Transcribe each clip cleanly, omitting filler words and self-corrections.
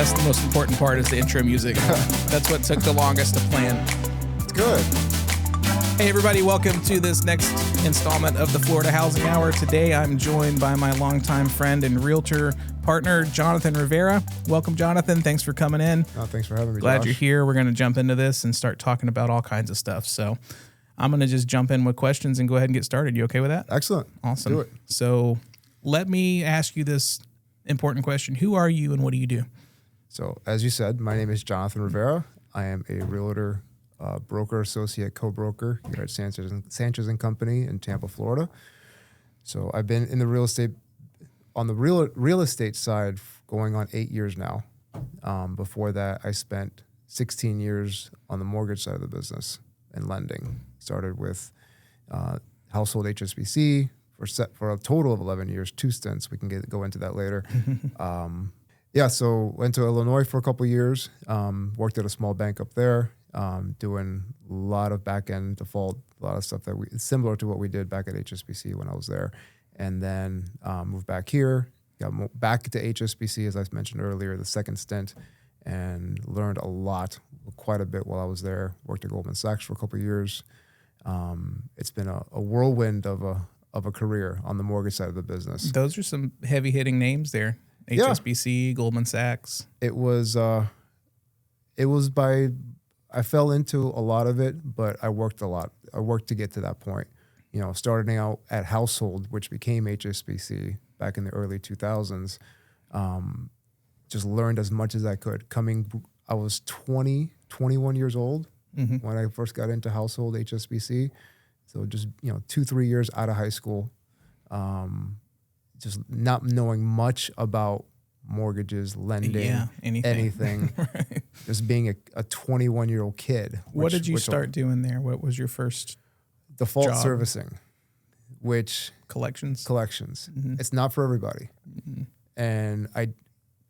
That's the most important part is the intro music. That's what took the longest to plan. It's good. Hey everybody, welcome to this next installment of the Florida Housing Hour. Today I'm joined by my longtime friend and realtor partner, Jonathan Rivera. Welcome, Jonathan. Thanks for coming in. Oh, thanks for having me, Glad Josh. you're here. We're going to jump into this and start talking about all kinds of stuff. So I'm going to just jump in with questions and go ahead and get started. You okay with that? Excellent. Awesome. Do it. So let me ask you this important question. Who are you and what do you do? So, as you said, my name is Jonathan Rivera. I am a realtor, broker, associate, co-broker here at Sanchez and Company in Tampa, Florida. So, I've been in the real estate, on the real estate side, going on 8 years now. Before that, I spent 16 years on the mortgage side of the business and lending. Started with household HSBC for a total of 11 years, 2 stints. We can go into that later. So went to Illinois for a couple of years, worked at a small bank up there, doing a lot of back-end default, a lot of stuff similar to what we did back at HSBC when I was there. And then moved back here, got back to HSBC, as I mentioned earlier, the second stint, and learned quite a bit while I was there. Worked at Goldman Sachs for a couple of years. It's been a whirlwind of a career on the mortgage side of the business. Those are some heavy-hitting names there. HSBC, Goldman Sachs. I fell into a lot of it, but I worked a lot. I worked to get to that point. You know, starting out at Household, which became HSBC back in the early 2000s, just learned as much as I could. I was 21 years old when I first got into Household HSBC. So just, 2-3 years out of high school. Just not knowing much about mortgages, lending, anything. Right. Just being a 21-year-old kid. What did you start doing there? What was your first default job? Servicing, which collections. Mm-hmm. It's not for everybody. Mm-hmm. And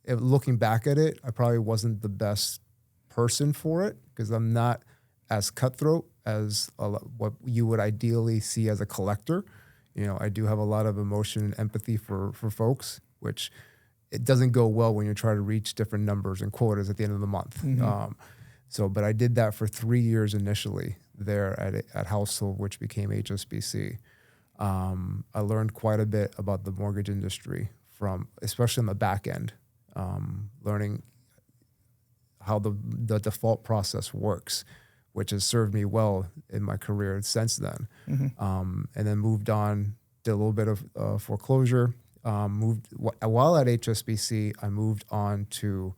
looking back at it, I probably wasn't the best person for it because I'm not as cutthroat as what you would ideally see as a collector. I do have a lot of emotion and empathy for folks, which it doesn't go well when you try to reach different numbers and quotas at the end of the month. Mm-hmm. But I did that for 3 years initially there at Household, which became HSBC. I learned quite a bit about the mortgage industry especially on the back end, learning how the default process works, which has served me well in my career since then. Mm-hmm. And then moved on, did a little bit of foreclosure. While at HSBC, I moved on to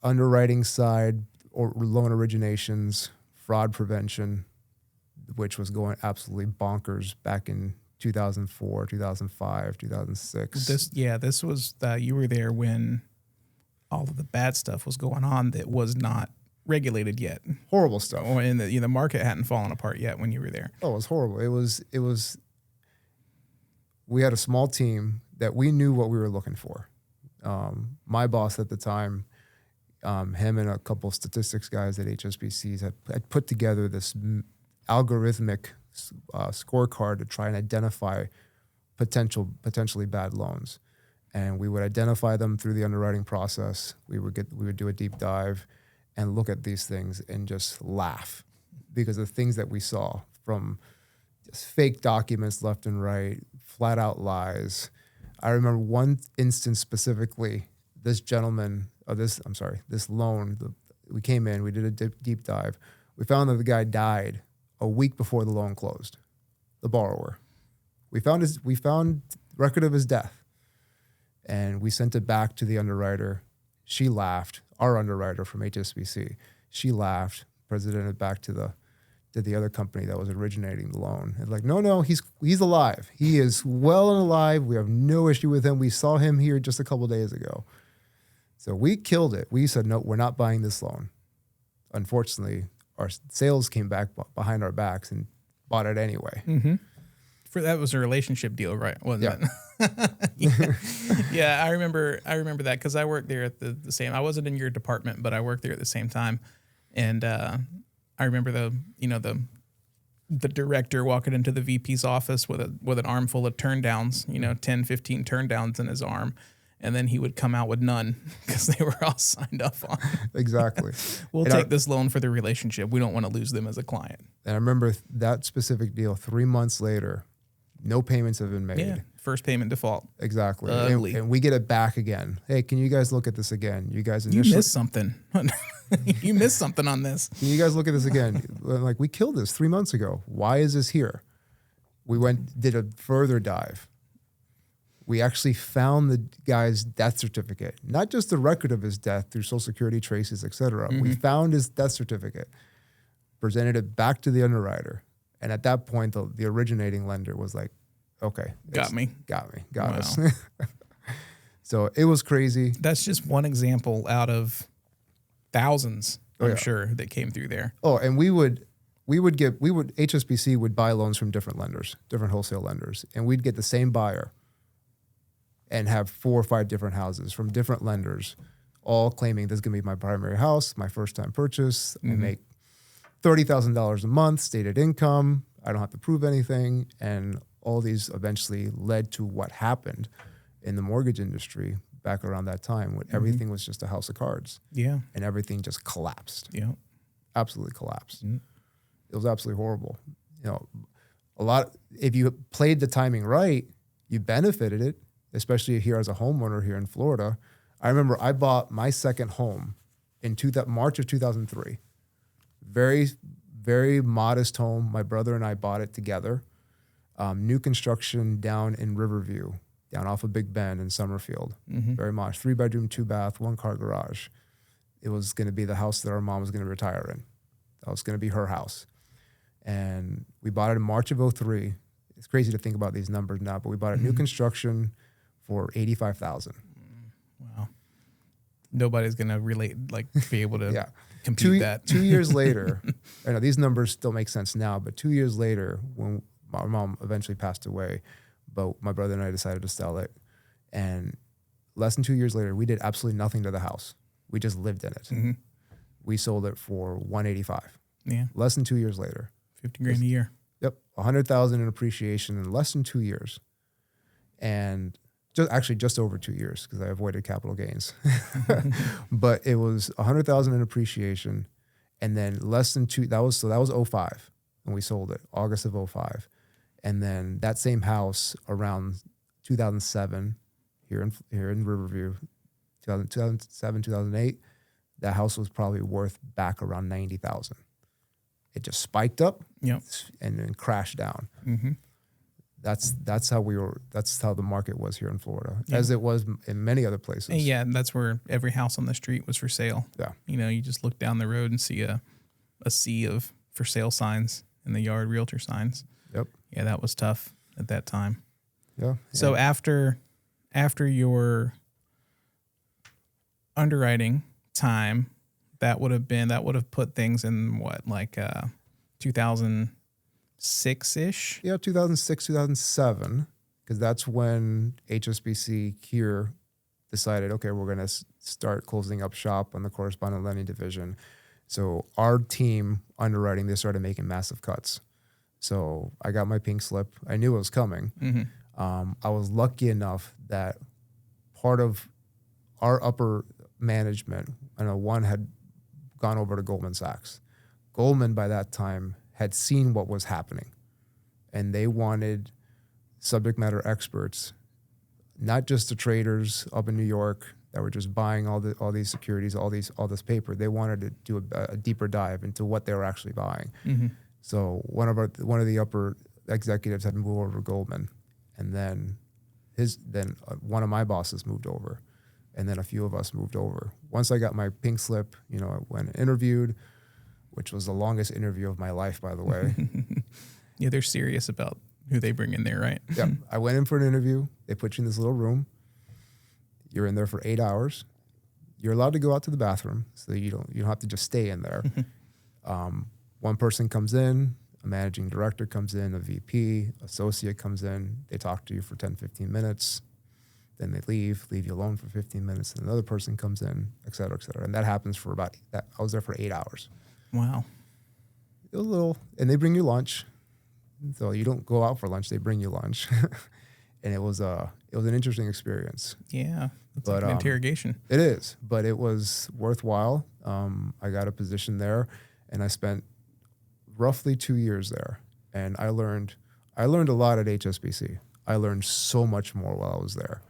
underwriting side or loan originations, fraud prevention, which was going absolutely bonkers back in 2004, 2005, 2006. This was you were there when all of the bad stuff was going on that was not regulated yet. Horrible stuff. And the market hadn't fallen apart yet when you were there. Oh, it was horrible. It was. We had a small team that we knew what we were looking for. My boss at the time, him and a couple of statistics guys at HSBCs had put together this algorithmic scorecard to try and identify potentially bad loans. And we would identify them through the underwriting process. We would do a deep dive and look at these things and just laugh because of the things that we saw, from just fake documents left and right, flat out lies. I remember one instance specifically, this loan, we came in, we did a deep dive. We found that the guy died a week before the loan closed, the borrower. We found record of his death, and we sent it back to the underwriter. She laughed. Our underwriter from HSBC, she laughed, presented it back to the other company that was originating the loan. And like, no, he's alive. He is well and alive. We have no issue with him. We saw him here just a couple of days ago. So we killed it. We said, no, we're not buying this loan. Unfortunately, our sales came back behind our backs and bought it anyway. Mm-hmm. That was a relationship deal, right? Wasn't it? Yeah, I remember that because I worked there at the same. I wasn't in your department, but I worked there at the same time, and I remember the director walking into the VP's office with an arm full of turndowns, 10, 15 turndowns in his arm, and then he would come out with none because they were all signed up on. Exactly. We'll take this loan for the relationship. We don't want to lose them as a client. And I remember that specific deal 3 months later, no payments have been made. Yeah. First payment default. Exactly. Ugly. And we get it back again. Hey, can you guys look at this again? You guys You missed something. You missed something on this. Can you guys look at this again? Like, we killed this 3 months ago. Why is this here? We did a further dive. We actually found the guy's death certificate, not just the record of his death through Social Security traces, et cetera. We found his death certificate, presented it back to the underwriter. And at that point, the originating lender was like, okay. Got me. Got us. So it was crazy. That's just one example out of thousands, I'm sure, that came through there. Oh, and HSBC would buy loans from different lenders, different wholesale lenders, and we'd get the same buyer and have 4 or 5 different houses from different lenders, all claiming this is going to be my primary house, my first time purchase. I make $30,000 a month, stated income. I don't have to prove anything. And all these eventually led to what happened in the mortgage industry back around that time when everything was just a house of cards. Yeah. And everything just collapsed. Yeah. Absolutely collapsed. It was absolutely horrible. If you played the timing right, you benefited it, especially here as a homeowner here in Florida. I remember I bought my second home in March of 2003. Very, very modest home. My brother and I bought it together. New construction down in Riverview, down off of Big Bend in Summerfield. Very modest. 3-bedroom, 2-bath, 1-car garage. It was going to be the house that our mom was going to retire in. That was going to be her house. And we bought it in March of 2003. It's crazy to think about these numbers now, but we bought a new construction for $85,000. Wow. Nobody's going to be able to compute that. 2 years later, I know these numbers still make sense now, but 2 years later, when my mom eventually passed away, but my brother and I decided to sell it. And less than 2 years later, we did absolutely nothing to the house. We just lived in it. We sold it for $185. Yeah. Less than 2 years later. $50,000 a year. Yep. $100,000 in appreciation in less than 2 years. And just over 2 years because I avoided capital gains. But it was $100,000 in appreciation. And then less than that was 2005 when we sold it, August of 2005. And then that same house around 2007 here in Riverview, 2007, 2008, that house was probably worth back around $90,000. It just spiked up and then crashed down. That's how the market was here in Florida, as it was in many other places. Yeah, and that's where every house on the street was for sale. Yeah. You just look down the road and see a sea of for sale signs in the yard, realtor signs. Yep. Yeah, that was tough at that time. Yeah. So after your underwriting time, that would have put things in what, 2006-ish? Yeah, 2006, 2007, because that's when HSBC here decided, okay, we're going to start closing up shop on the correspondent lending division. So our team underwriting, they started making massive cuts. So I got my pink slip. I knew it was coming. I was lucky enough that part of our upper management, I know one had gone over to Goldman Sachs. Goldman by that time had seen what was happening, and they wanted subject matter experts, not just the traders up in New York that were just buying all these securities, all this paper. They wanted to do a deeper dive into what they were actually buying. So one of the upper executives had moved over to Goldman, and then one of my bosses moved over, and then a few of us moved over. Once I got my pink slip, I went and interviewed, which was the longest interview of my life, by the way. Yeah, they're serious about who they bring in there, right? Yeah. I went in for an interview. They put you in this little room. You're in there for 8 hours. You're allowed to go out to the bathroom, so you don't have to just stay in there. One person comes in, a managing director comes in, a VP, associate comes in. They talk to you for 10, 15 minutes. Then they leave you alone for 15 minutes. And another person comes in, et cetera, et cetera. And that happens for I was there for 8 hours. Wow. It was and they bring you lunch. So you don't go out for lunch, they bring you lunch. and it was an interesting experience. Yeah, it's like an interrogation. It is, but it was worthwhile. I got a position there, and I spent roughly 2 years there, and I learned a lot at HSBC. I learned so much more while I was there,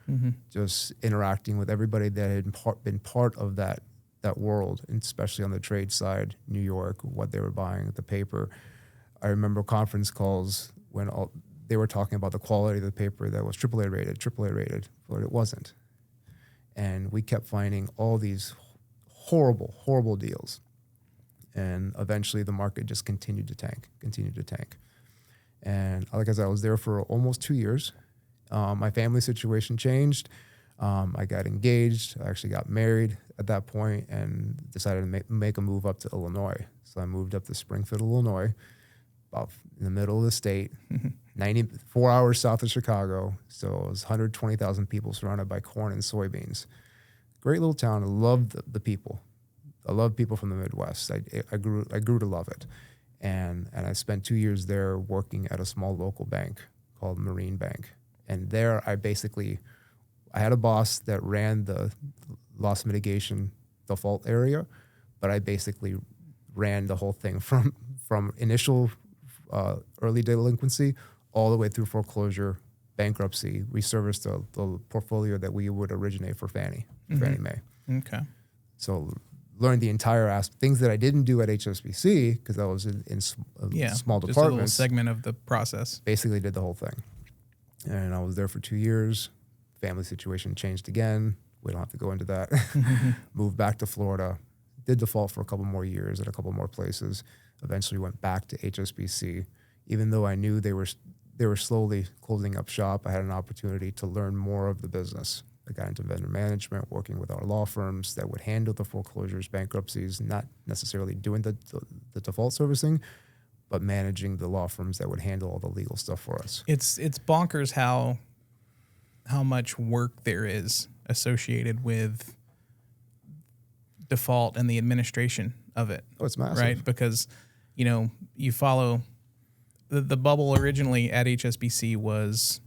just interacting with everybody that had been part of that world, and especially on the trade side, New York, what they were buying, the paper. I remember conference calls when they were talking about the quality of the paper that was AAA rated, but it wasn't. And we kept finding all these horrible, horrible deals. And eventually the market just continued to tank. And like I said, I was there for almost 2 years. My family situation changed. I got engaged. I actually got married at that point and decided to make a move up to Illinois. So I moved up to Springfield, Illinois, about in the middle of the state, 94 hours south of Chicago. So it was 120,000 people surrounded by corn and soybeans. Great little town. I loved the people. I love people from the Midwest. I grew to love it. And I spent 2 years there working at a small local bank called Marine Bank. And there I had a boss that ran the loss mitigation default area, but I basically ran the whole thing from initial early delinquency all the way through foreclosure, bankruptcy. We serviced the portfolio that we would originate for Fannie Mae. Okay. So learned the entire things that I didn't do at HSBC because I was in small departments. Just a little segment of the process. Basically did the whole thing. And I was there for 2 years. Family situation changed again. We don't have to go into that. Moved back to Florida. Did default for a couple more years at a couple more places. Eventually went back to HSBC. Even though I knew they were slowly closing up shop, I had an opportunity to learn more of the business. I got into vendor management, working with our law firms that would handle the foreclosures, bankruptcies, not necessarily doing the default servicing, but managing the law firms that would handle all the legal stuff for us. It's bonkers how much work there is associated with default and the administration of it. Oh, it's massive. Right? Because, you follow the bubble originally at HSBC was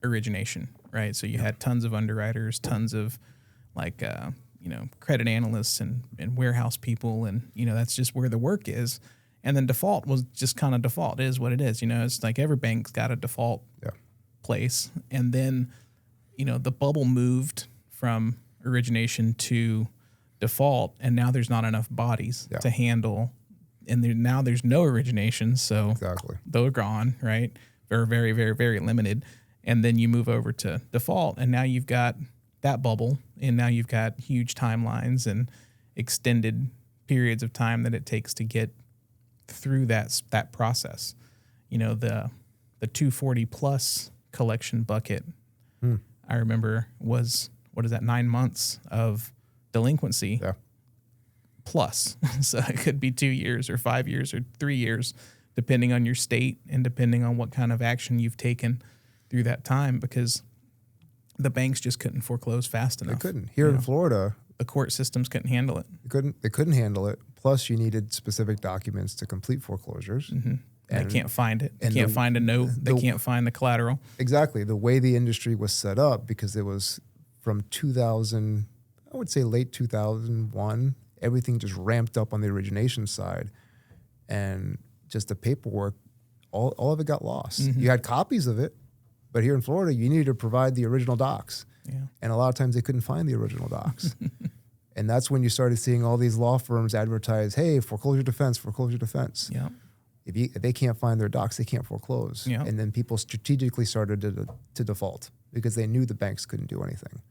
origination, right? So you had tons of underwriters, tons of credit analysts and warehouse people. And, that's just where the work is. And then default was just kind of default. It is what it is. It's like every bank's got a default place. And then, the bubble moved from origination to default, and now there's not enough bodies to handle. And now there's no origination. So exactly. They're gone, right? They're very, very, very limited. And then you move over to default, and now you've got that bubble, and now you've got huge timelines and extended periods of time that it takes to get through that process. The 240 plus collection bucket, I remember was, 9 months of delinquency plus. So it could be 2 years or 5 years or 3 years, depending on your state and depending on what kind of action you've taken through that time, because the banks just couldn't foreclose fast enough. They couldn't. Here in Florida, the court systems couldn't handle it. They couldn't handle it. Plus, you needed specific documents to complete foreclosures. Mm-hmm. And they can't find it. They can't find a note. They can't find the collateral. Exactly. The way the industry was set up, because it was from 2000, I would say late 2001, everything just ramped up on the origination side. And just the paperwork, all of it got lost. You had copies of it, but here in Florida, you needed to provide the original docs. Yeah. And a lot of times they couldn't find the original docs. And that's when you started seeing all these law firms advertise, hey, foreclosure defense. Yeah. If they can't find their docs, they can't foreclose. Yeah. And then people strategically started to default because they knew the banks couldn't do anything.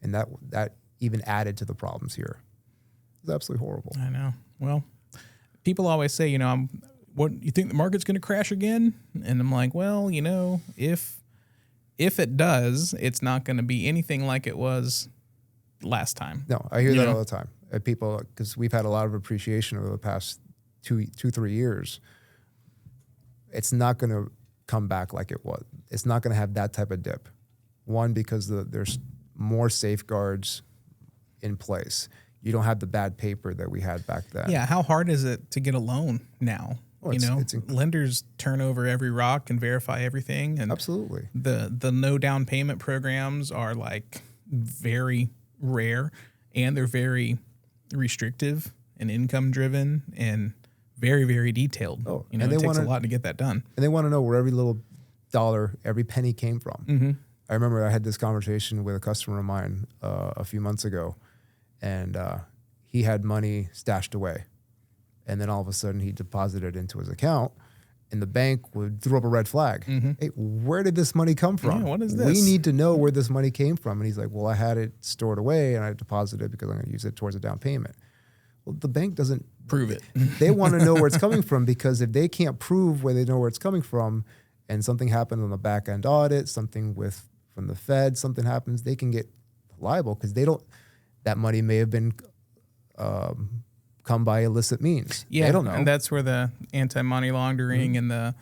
And that even added to the problems here. It's absolutely horrible. I know. Well, people always say, what you think the market's going to crash again? And I'm like, well, if it does, it's not going to be anything like it was last time. No, I hear that all the time. People, because we've had a lot of appreciation over the past 3 years. It's not going to come back like it was. It's not going to have that type of dip. One, because there's more safeguards in place. You don't have the bad paper that we had back then. Yeah, how hard is it to get a loan now? Oh, lenders turn over every rock and verify everything. And absolutely. The no down payment programs are like very rare, and they're very restrictive and income driven and very, very detailed. Oh, it takes a lot to get that done. And they want to know where every little dollar, every penny came from. Mm-hmm. I remember I had this conversation with a customer of mine a few months ago, and he had money stashed away. And then all of a sudden he deposited into his account, and the bank would throw up a red flag. Mm-hmm. Hey, where did this money come from? Yeah, what is this? We need to know where this money came from. And he's like, well, I had it stored away and I deposited it because I'm going to use it towards a down payment. Well, the bank doesn't prove it. They want to know where it's coming from, because if they can't prove where they know where it's coming from, and something happened on the back end audit, something from the Fed, something happens, they can get liable because that money may have been come by illicit means. Yeah, they don't know. And that's where the anti-money laundering and the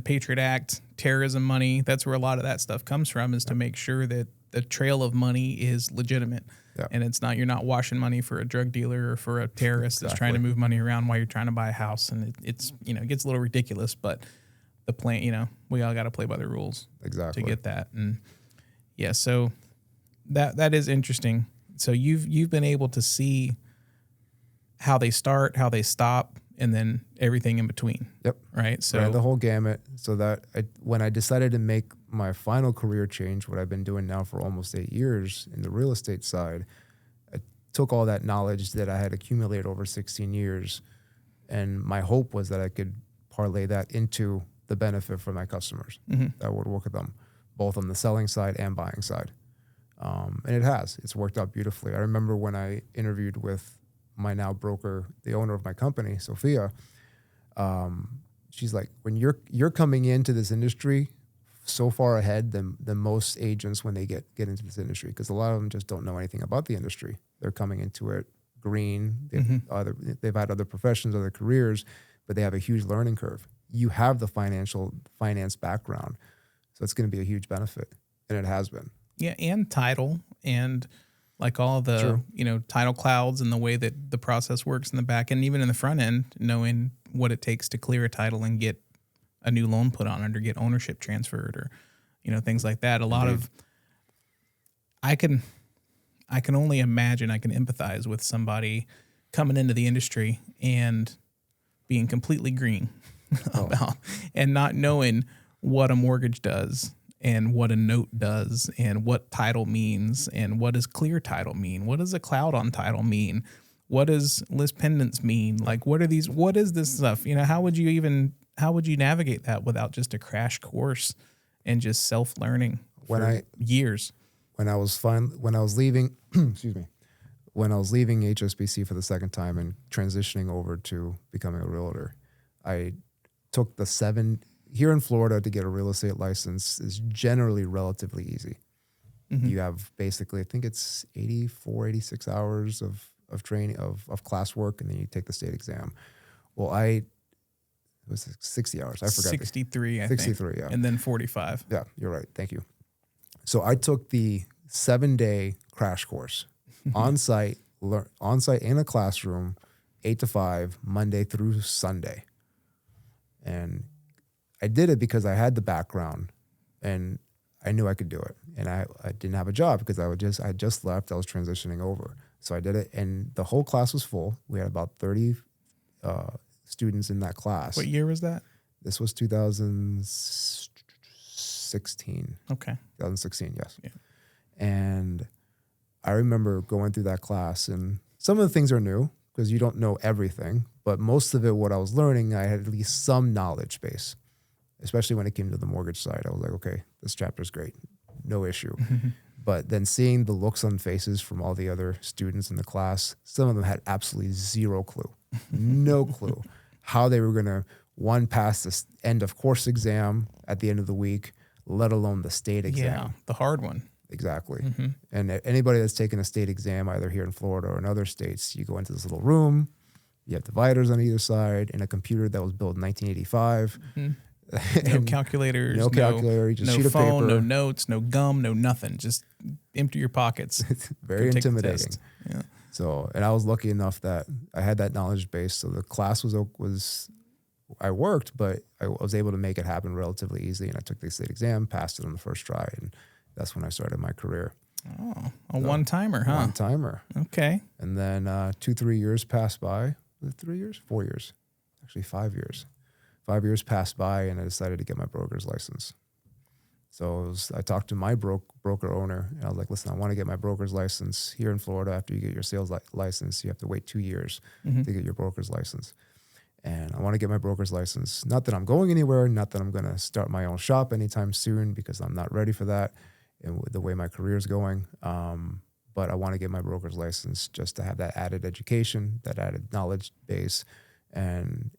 Patriot Act, terrorism money, that's where a lot of that stuff comes from, is to make sure that the trail of money is legitimate. Yeah. And you're not washing money for a drug dealer or for a terrorist that's trying to move money around while you're trying to buy a house. And it gets a little ridiculous, but the plan, we all got to play by the rules to get that. And yeah, so that is interesting. So you've been able to see how they start, how they stop, and then everything in between. Yep. Right. So ran the whole gamut. So that when I decided to make my final career change, what I've been doing now for almost 8 years in the real estate side, I took all that knowledge that I had accumulated over 16 years, and my hope was that I could parlay that into the benefit for my customers that would work with them, both on the selling side and buying side. And it's worked out beautifully. I remember when I interviewed with my now broker, the owner of my company, Sophia, she's like, when you're coming into this industry so far ahead than most agents when they get into this industry, because a lot of them just don't know anything about the industry. They're coming into it green. They've had other professions, other careers, but they have a huge learning curve. You have the finance background, so it's going to be a huge benefit, and it has been. Yeah, and title, and like all the title clouds and the way that the process works in the back end, even in the front end, knowing what it takes to clear a title and get a new loan put on it or get ownership transferred or things like that. A lot of I can only imagine, I can empathize with somebody coming into the industry and being completely green about and not knowing what a mortgage does and what a note does and what title means and what does clear title mean? What does a cloud on title mean? What does list pendants mean? Like, what is this stuff? How would you navigate that without just a crash course and just self-learning for years? When I was leaving, excuse me, when I was leaving HSBC for the second time and transitioning over to becoming a realtor, I took the 7 here in Florida to get a real estate license is generally relatively easy. Mm-hmm. You have basically, I think it's 86 hours of training, of classwork, and then you take the state exam. Well, it was 60 hours. I forgot. 63, I 63, think. Yeah. And then 45. Yeah, you're right. Thank you. So I took the 7-day crash course on-site in a classroom, 8 to 5, Monday through Sunday. And I did it because I had the background and I knew I could do it. And I didn't have a job because I just left. I was transitioning over. So I did it, and the whole class was full. We had about 30 students in that class. What year was that? This was 2016. Okay. 2016, yes. Yeah. And I remember going through that class, and some of the things are new because you don't know everything, but most of it, what I was learning, I had at least some knowledge base, especially when it came to the mortgage side. I was like, okay, this chapter's great. No issue. But then seeing the looks on faces from all the other students in the class, some of them had absolutely zero clue, no clue how they were going to, pass the end of course exam at the end of the week, let alone the state exam. Yeah, the hard one. Exactly. Mm-hmm. And anybody that's taken a state exam, either here in Florida or in other states, you go into this little room, you have dividers on either side, and a computer that was built in 1985. Mm-hmm. No calculators, no calculator, just no sheet of phone, paper. no notes, no gum, no nothing. Just empty your pockets. It's very intimidating. Yeah. So, and I was lucky enough that I had that knowledge base. So the class was I worked, but I was able to make it happen relatively easily. And I took the state exam, passed it on the first try, and that's when I started my career. Oh, a one-timer, huh? One-timer. Okay. And then 2-3 years passed by. Was it 3 years? 4 years. Actually, 5 years. 5 years passed by, and I decided to get my broker's license. So I talked to my broker owner, and I was like, listen, I want to get my broker's license here in Florida. After you get your sales license, you have to wait 2 years to get your broker's license. And I want to get my broker's license. Not that I'm going anywhere, not that I'm going to start my own shop anytime soon, because I'm not ready for that and with the way my career is going. But I want to get my broker's license just to have that added education, that added knowledge base, and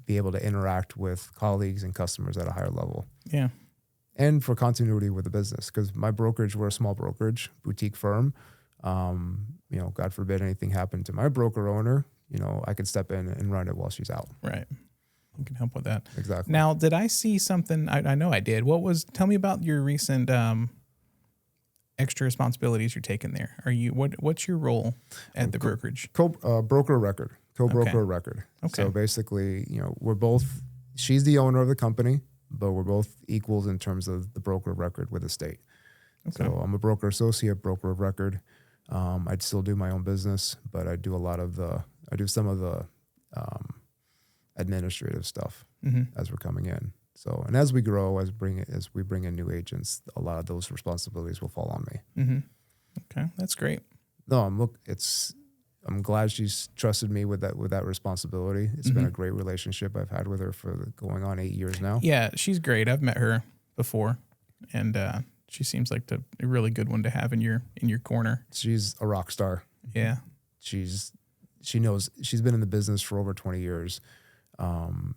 be able to interact with colleagues and customers at a higher level. Yeah. And for continuity with the business, because my brokerage, we're a small brokerage, boutique firm. God forbid anything happened to my broker owner, I could step in and run it while she's out. Right. You can help with that. Exactly. Now, did I see something? I know I did. Tell me about your recent extra responsibilities you're taking there. What's your role at the brokerage? Broker of record, co-broker of record. Okay. So basically, we're both, she's the owner of the company, but we're both equals in terms of the broker of record with the state. Okay. So I'm a broker associate, broker of record. I'd still do my own business, but I do some of the administrative stuff as we're coming in. So, and as we grow, as we bring in new agents, a lot of those responsibilities will fall on me. Mm-hmm. Okay, that's great. No, I'm glad she's trusted me with that responsibility. It's been a great relationship I've had with her for going on 8 years now. Yeah, she's great. I've met her before, and she seems like a really good one to have in your corner. She's a rock star. Yeah, she knows. She's been in the business for over 20 years.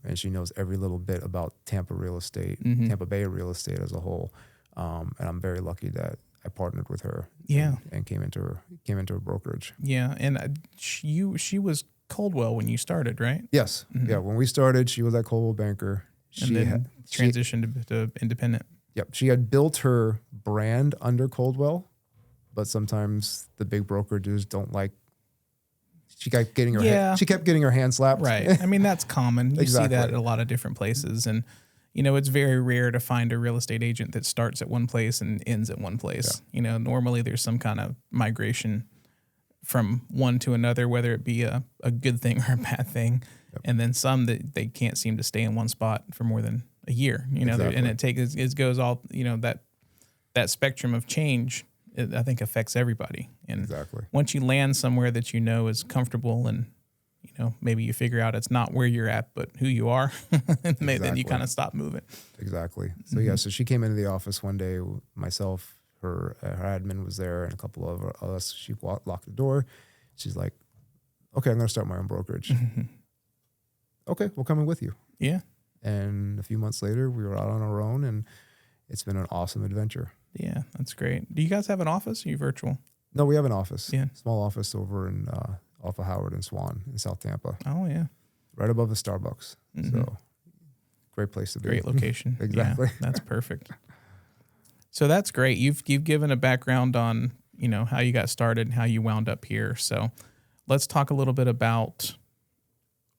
And she knows every little bit about Tampa real estate, Tampa Bay real estate as a whole. And I'm very lucky that I partnered with her. Yeah, and came into her brokerage. Yeah, and she was Coldwell when you started, right? Yes. Yeah, when we started, she was at Coldwell Banker. She transitioned to independent. Yep, she had built her brand under Coldwell, but sometimes the big brokerages don't like. She kept getting her hand slapped. Right. I mean, that's common. You see that at a lot of different places. And, it's very rare to find a real estate agent that starts at one place and ends at one place. Yeah. Normally there's some kind of migration from one to another, whether it be a good thing or a bad thing. Yep. And then some that they can't seem to stay in one spot for more than a year, and it goes all, that spectrum of change. I think affects everybody. And once you land somewhere that is comfortable and, maybe you figure out it's not where you're at, but who you are, then you kind of stop moving. Exactly. So, so she came into the office one day, myself, her admin was there, and a couple of us. She locked the door. She's like, okay, I'm going to start my own brokerage. Okay, we'll come in with you. Yeah. And a few months later, we were out on our own, and it's been an awesome adventure. Yeah, that's great. Do you guys have an office? Or are you virtual? No, we have an office. Yeah. Small office over in off of Howard and Swan in South Tampa. Oh, yeah. Right above the Starbucks. So great place to be. Great location. Exactly. Yeah, that's perfect. So that's great. You've given a background on, how you got started and how you wound up here. So let's talk a little bit about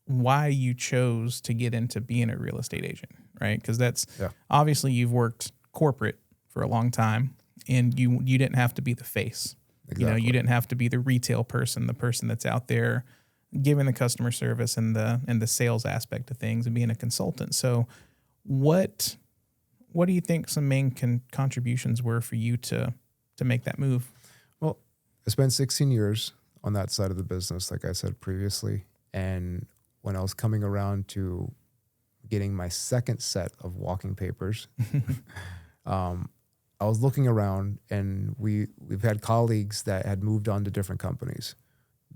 why you chose to get into being a real estate agent, right? Because that's obviously you've worked corporate for a long time, and you didn't have to be the face. Exactly. You didn't have to be the retail person, the person that's out there giving the customer service and the sales aspect of things and being a consultant. So what do you think some main contributions were for you to make that move? Well, I spent 16 years on that side of the business, like I said previously. And when I was coming around to getting my second set of walking papers, I was looking around, and we've had colleagues that had moved on to different companies.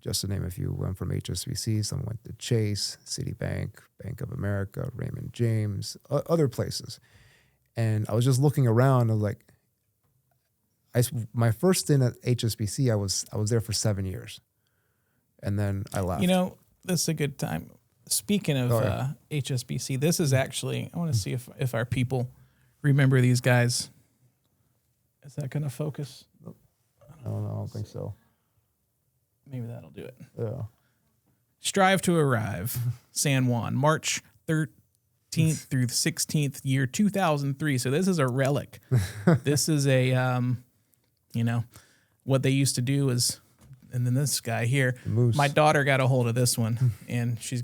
Just to name a few, went from HSBC, some went to Chase, Citibank, Bank of America, Raymond James, other places. And I was just looking around. I was like, my first stint at HSBC, I was there for 7 years, and then I left. This is a good time. Speaking of HSBC, this is actually, I want to see if our people remember these guys. Is that going to focus? I don't think so. Maybe that'll do it. Yeah. Strive to Arrive, San Juan, March 13th through the 16th, year 2003. So this is a relic. This is a, what they used to do is, and then this guy here, my daughter got a hold of this one, and she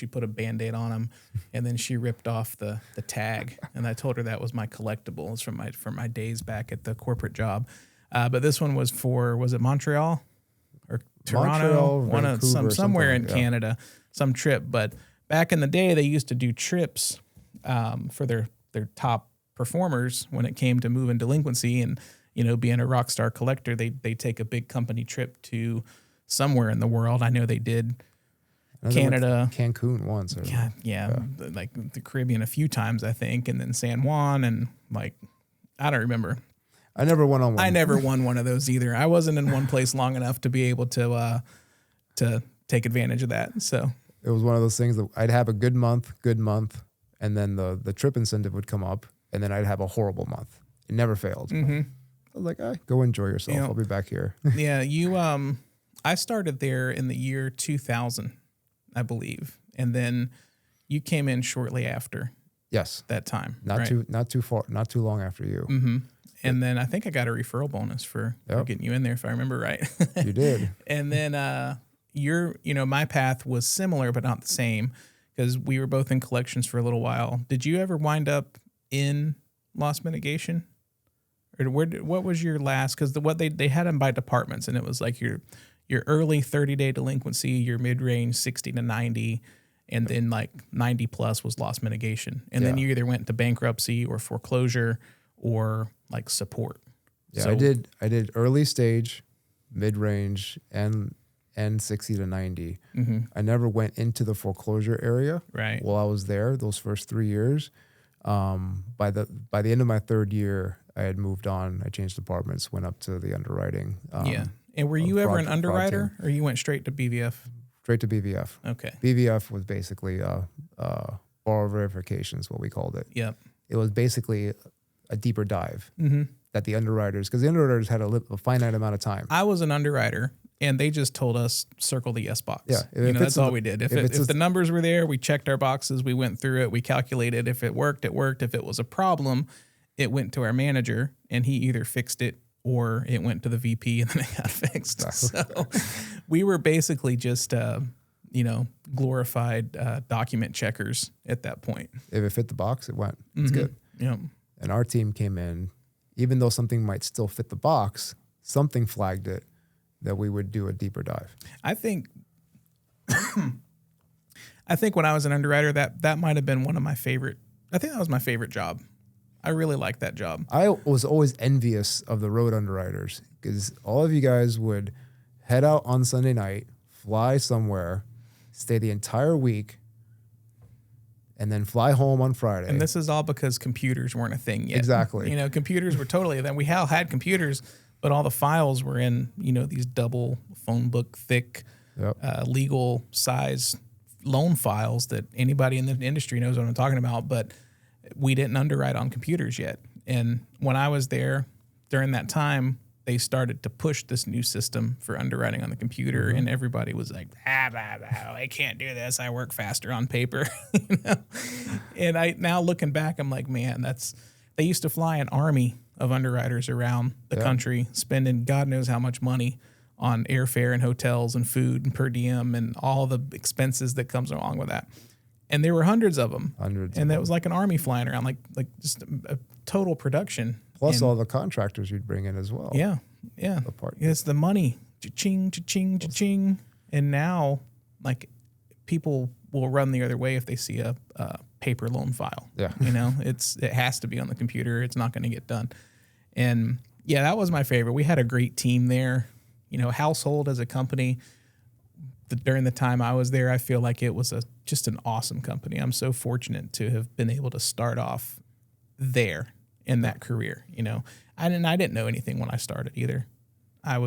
put a Band-Aid on him, and then she ripped off the tag, and I told her that was my collectible. It's from my days back at the corporate job. But this one was it Montreal or Toronto? Vancouver, somewhere in Canada, some trip. But back in the day, they used to do trips for their top performers when it came to moving delinquency and, being a rock star collector. They take a big company trip to somewhere in the world. I know they did Canada, Cancun once. Yeah, like the Caribbean a few times, I think, and then San Juan, and like I don't remember. I never won on one. I never won one of those either. I wasn't in one place long enough to be able to take advantage of that. So it was one of those things that I'd have a good month, and then the trip incentive would come up, and then I'd have a horrible month. It never failed. Mm-hmm. I was like, go enjoy yourself. I'll be back here. Yeah, I started there in the year 2000, I believe, and then you came in shortly after. Yes, that time. Not too long after you. Mm-hmm. And then I think I got a referral bonus for getting you in there, if I remember right. You did. And then my path was similar, but not the same, because we were both in collections for a little while. Did you ever wind up in loss mitigation? Or what was your last? Because they had them by departments, and it was like your early 30-day delinquency, your mid-range 60 to 90, and then like 90 plus was loss mitigation. And then you either went to bankruptcy or foreclosure or like support. Yeah, so, I did early stage, mid range, and 60 to 90. Mm-hmm. I never went into the foreclosure area. Right. While I was there, those first 3 years. By the end of my third year, I had moved on. I changed departments, went up to the underwriting. And were you ever an underwriter, or you went straight to BVF? Straight to BVF. Okay. BVF was basically borrower verification is what we called it. Yep. It was basically a deeper dive that the underwriters, because the underwriters had a finite amount of time. I was an underwriter, and they just told us circle the yes box. Yeah, that's all we did. If the numbers were there, we checked our boxes, we went through it, we calculated. If it worked, it worked. If it was a problem, it went to our manager, and he either fixed it or it went to the VP, and then it got fixed. So we were basically just glorified document checkers at that point. If it fit the box, it went. It's good. Yeah. And our team came in, even though something might still fit the box, something flagged it that we would do a deeper dive. I think when I was an underwriter, that might have been one of my favorite. I think that was my favorite job. I really liked that job. I was always envious of the road underwriters, because all of you guys would head out on Sunday night, fly somewhere, stay the entire week, and then fly home on Friday. And this is all because computers weren't a thing yet. Exactly. Computers were totally, then we had computers, but all the files were in, these double phone book thick, legal size loan files that anybody in the industry knows what I'm talking about, but we didn't underwrite on computers yet. And when I was there during that time, they started to push this new system for underwriting on the computer, and everybody was like, I can't do this. I work faster on paper. And now looking back, I'm like, man, they used to fly an army of underwriters around the country, spending God knows how much money on airfare and hotels and food and per diem and all the expenses that comes along with that. And there were hundreds of them. And that was like an army flying around, like just a total production. Plus all the contractors you'd bring in as well. Yeah. It's the money. Cha-ching, cha-ching, cha-ching. And now, like, people will run the other way if they see a paper loan file. Yeah. It has to be on the computer. It's not going to get done. And yeah, that was my favorite. We had a great team there. Household as a company. During the time I was there, I feel like it was just an awesome company. I'm so fortunate to have been able to start off there in that career. I didn't know anything when I started either. My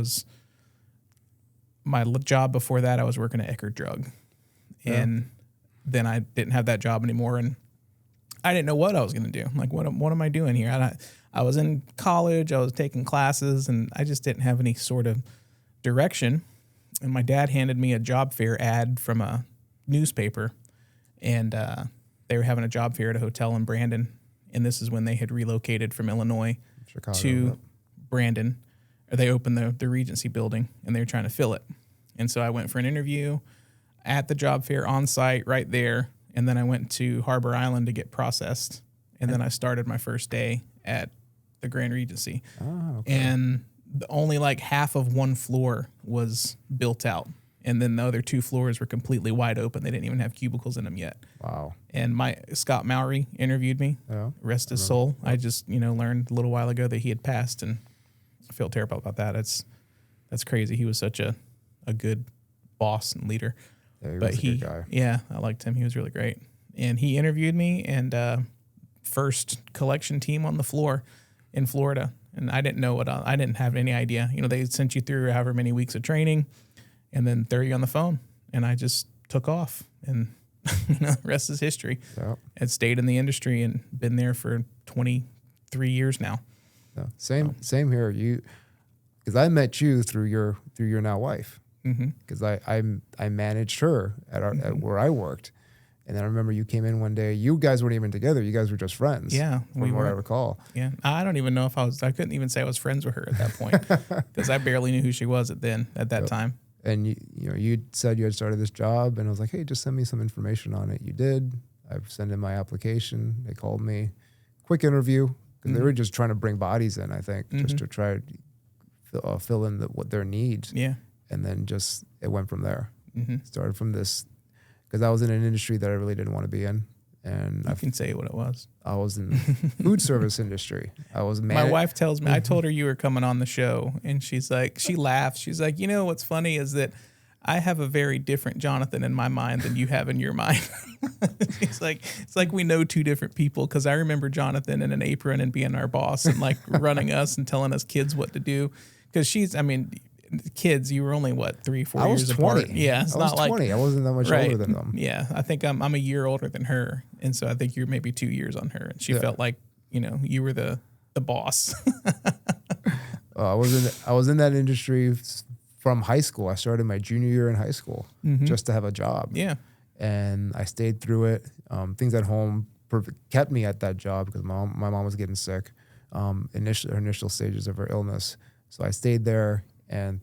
job before that, I was working at Eckerd Drug, and then I didn't have that job anymore, and I didn't know what I was going to do. Like, what am I doing here? I was in college, I was taking classes, and I just didn't have any sort of direction. and my dad handed me a job fair ad from a newspaper, and they were having a job fair at a hotel in Brandon, and this is when they had relocated from Illinois Chicago, to Brandon. Or they opened the Regency building, and they were trying to fill it. And so I went for an interview at the job fair on site right there, and then I went to Harbor Island to get processed, and then I started my first day at the Grand Regency. Oh, okay. And only like half of one floor was built out, and then the other 2 floors were completely wide open. They didn't even have cubicles in them yet. Wow. And Scott Mowry interviewed me. Yeah. Rest his soul. Yep. I just learned a little while ago that he had passed, and I feel terrible about that. That's crazy. He was such a good boss and leader. Yeah, he was a good guy. Yeah, I liked him. He was really great. And he interviewed me, and first collection team on the floor in Florida. And I didn't know I didn't have any idea. They sent you through however many weeks of training, and then throw you on the phone. And I just took off, and the rest is history. Yep. And stayed in the industry and been there for 23 years now. Yeah. Same here. Because I met you through your now wife. Because I managed her at where I worked, and then I remember you came in one day. You guys weren't even together. You guys were just friends. Yeah, from what I recall. Yeah, I don't even know if I couldn't even say I was friends with her at that point because I barely knew who she was at that time. And you said you had started this job, and I was like, hey, just send me some information on it. You did. I've sent in my application. They called me. Quick interview, because they were just trying to bring bodies in, I think, just to try to fill in what their needs. Yeah. And then it went from there. Started from this, because I was in an industry that I really didn't want to be in. And I can say what it was. I was in the food service industry. I was My wife tells me, I told her you were coming on the show, and she's like, she laughs. She's like, what's funny is that I have a very different Jonathan in my mind than you have in your mind. It's like we know 2 different people, because I remember Jonathan in an apron and being our boss and like running us and telling us kids what to do. Because kids, you were only 3-4 years apart. I was 20. Yeah, it's not like 20. I wasn't that much older than them. Yeah, I think I'm a year older than her, and so I think you're maybe 2 years on her. And she felt like you were the boss. I was in that industry from high school. I started my junior year in high school just to have a job. Yeah, and I stayed through it. Things at home kept me at that job because my mom was getting sick. Her initial stages of her illness, so I stayed there. And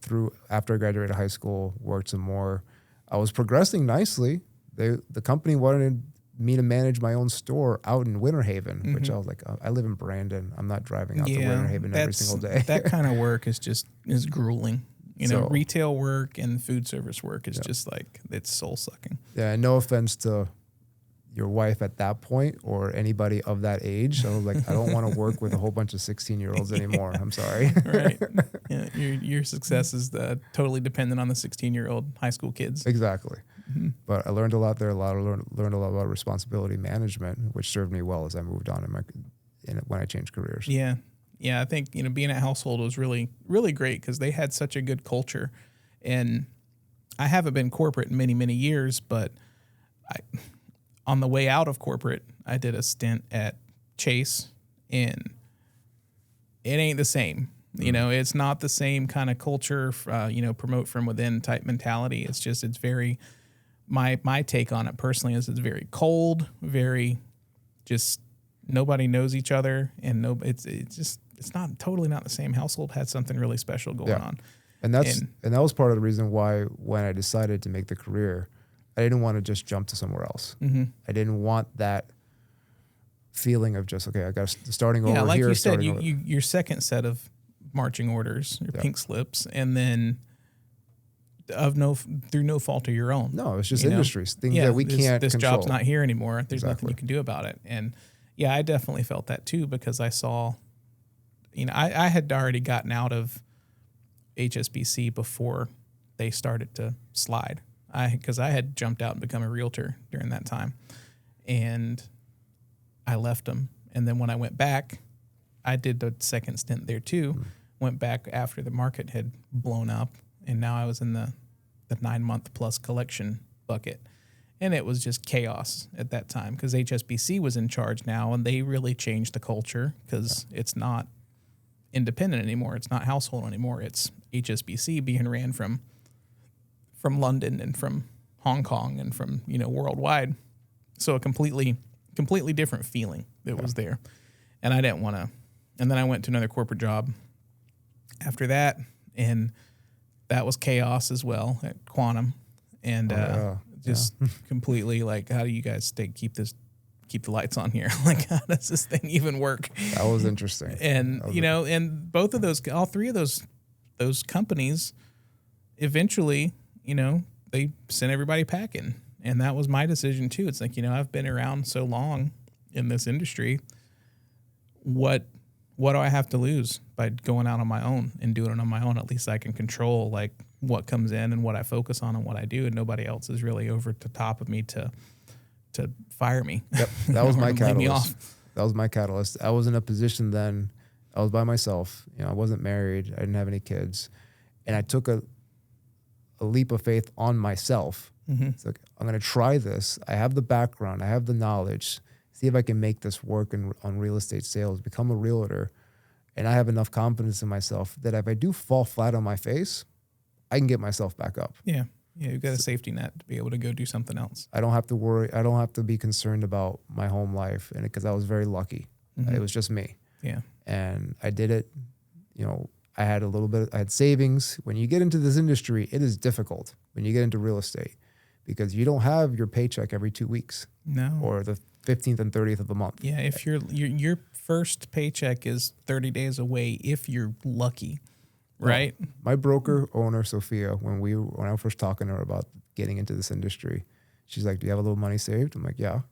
after I graduated high school, worked some more. I was progressing nicely. The company wanted me to manage my own store out in Winter Haven, which I was like, I live in Brandon. I'm not driving out to Winter Haven every single day. That kind of work is grueling. Retail work and food service work is just like, it's soul sucking. Yeah, and no offense to your wife at that point or anybody of that age. I was like, I don't want to work with a whole bunch of 16-year-olds anymore. I'm sorry. Right. Yeah, your success is totally dependent on the 16-year-old high school kids. Exactly. But I learned a lot there. Learned a lot about responsibility management, which served me well as I moved on when I changed careers. Yeah. Yeah, I think being at Household was really, really great because they had such a good culture. And I haven't been corporate in many, many years, but on the way out of corporate, I did a stint at Chase, and it ain't the same. It's not the same kind of culture, promote from within type mentality. It's very, my take on it personally is it's very cold, very just nobody knows each other, and it's not totally not the same. Household had something really special going on. And that was part of the reason why when I decided to make the career, I didn't want to just jump to somewhere else. I didn't want that feeling of just, okay, I got starting over here. Yeah, like you said, your second set of marching orders, your pink slips, and then through no fault of your own. No, it's just industries, things that we can't This control. job's not here anymore. There's nothing you can do about it. And yeah, I definitely felt that too because I saw, I had already gotten out of HSBC before they started to slide. Because I had jumped out and become a realtor during that time, and I left them. And then when I went back, I did the second stint there too. Went back after the market had blown up, and now I was in the 9-month plus collection bucket, and it was just chaos at that time because HSBC was in charge now, and they really changed the culture because it's not independent anymore. It's not Household anymore. It's HSBC being ran from from London and from Hong Kong and from, worldwide. So a completely different feeling that was there. And I didn't want to. And then I went to another corporate job after that. And that was chaos as well at Quantum. And completely like, how do you guys keep the lights on here? Like, how does this thing even work? That was interesting. And, and both of those, all three of those companies, eventually, they sent everybody packing. And that was my decision too. It's like, I've been around so long in this industry. What do I have to lose by going out on my own and doing it on my own? At least I can control like what comes in and what I focus on and what I do. And nobody else is really over the top of me to fire me. Yep. That was my catalyst. That was my catalyst. I was in a position then, I was by myself. I wasn't married. I didn't have any kids. And I took a leap of faith on myself. Mm-hmm. It's like, I'm going to try this. I have the background. I have the knowledge. See if I can make this work on real estate sales, become a realtor. And I have enough confidence in myself that if I do fall flat on my face, I can get myself back up. Yeah. Yeah, you've got a safety net to be able to go do something else. I don't have to worry. I don't have to be concerned about my home life. And because I was very lucky. Mm-hmm. It was just me. Yeah. And I did it. I had I had savings. When you get into this industry, it is difficult when you get into real estate because you don't have your paycheck every 2 weeks. No. Or the 15th and 30th of the month. Yeah, if your first paycheck is 30 days away, if you're lucky, right? Well, my broker owner, Sophia, when I was first talking to her about getting into this industry, she's like, "Do you have a little money saved?" I'm like, "Yeah."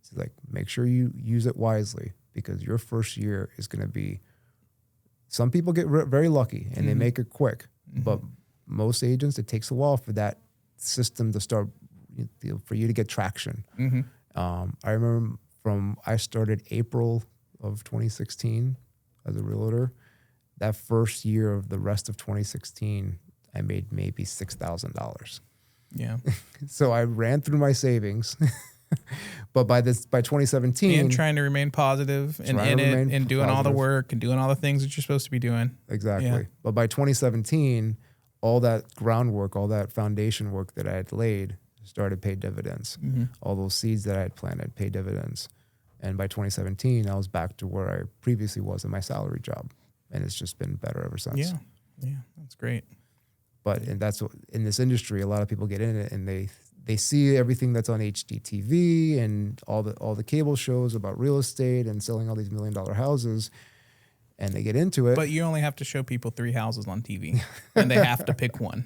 She's like, "Make sure you use it wisely because your first year is going to be." Some people get very lucky and they make it quick, but most agents, it takes a while for that system to start, for you to get traction. Mm-hmm. I remember I started April of 2016 as a realtor. That first year of the rest of 2016, I made maybe $6,000. Yeah. So I ran through my savings. But by 2017, and trying to remain positive and in it and doing all the work and doing all the things that you're supposed to be doing. Exactly. Yeah. But by 2017, all that groundwork, all that foundation work that I had laid started pay dividends. Mm-hmm. All those seeds that I had planted pay dividends. And by 2017, I was back to where I previously was in my salary job. And it's just been better ever since. Yeah. Yeah. That's great. And that's what, in this industry, a lot of people get in it and they see everything that's on HGTV and all the cable shows about real estate and selling all these $1 million houses, and they get into it. But you only have to show people 3 houses on TV, and they have to pick one,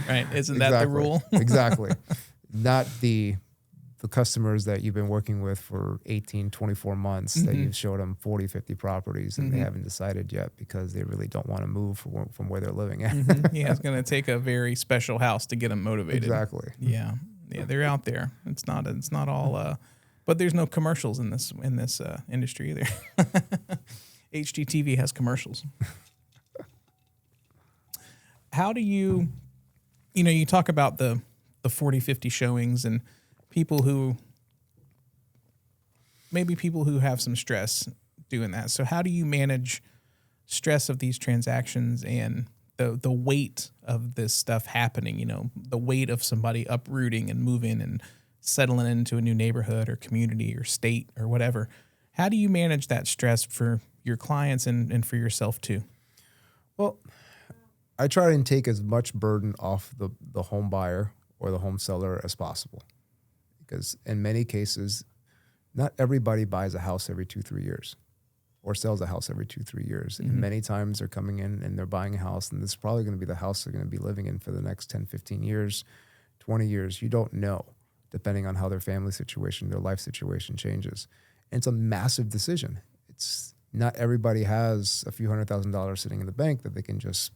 right? Isn't that the rule? Exactly. Not the customers that you've been working with for 18, 24 months that you've showed them 40, 50 properties and they haven't decided yet because they really don't want to move from where they're living at. Yeah, it's going to take a very special house to get them motivated. Exactly. Yeah. Yeah, they're out there. It's not all but there's no commercials in this industry either. HGTV has commercials. How do you talk about the 40, 50 showings and people who have some stress doing that. So how do you manage stress of these transactions and the weight of this stuff happening, the weight of somebody uprooting and moving and settling into a new neighborhood or community or state or whatever? How do you manage that stress for your clients and for yourself too? Well, I try and take as much burden off the home buyer or the home seller as possible. Because in many cases, not everybody buys a house every 2-3 years or sells a house every 2-3 years. Mm-hmm. And many times they're coming in and they're buying a house, and this is probably going to be the house they're going to be living in for the next 10, 15 years, 20 years. You don't know, depending on how their family situation, their life situation changes. And it's a massive decision. It's not everybody has a few $100,000 sitting in the bank that they can just,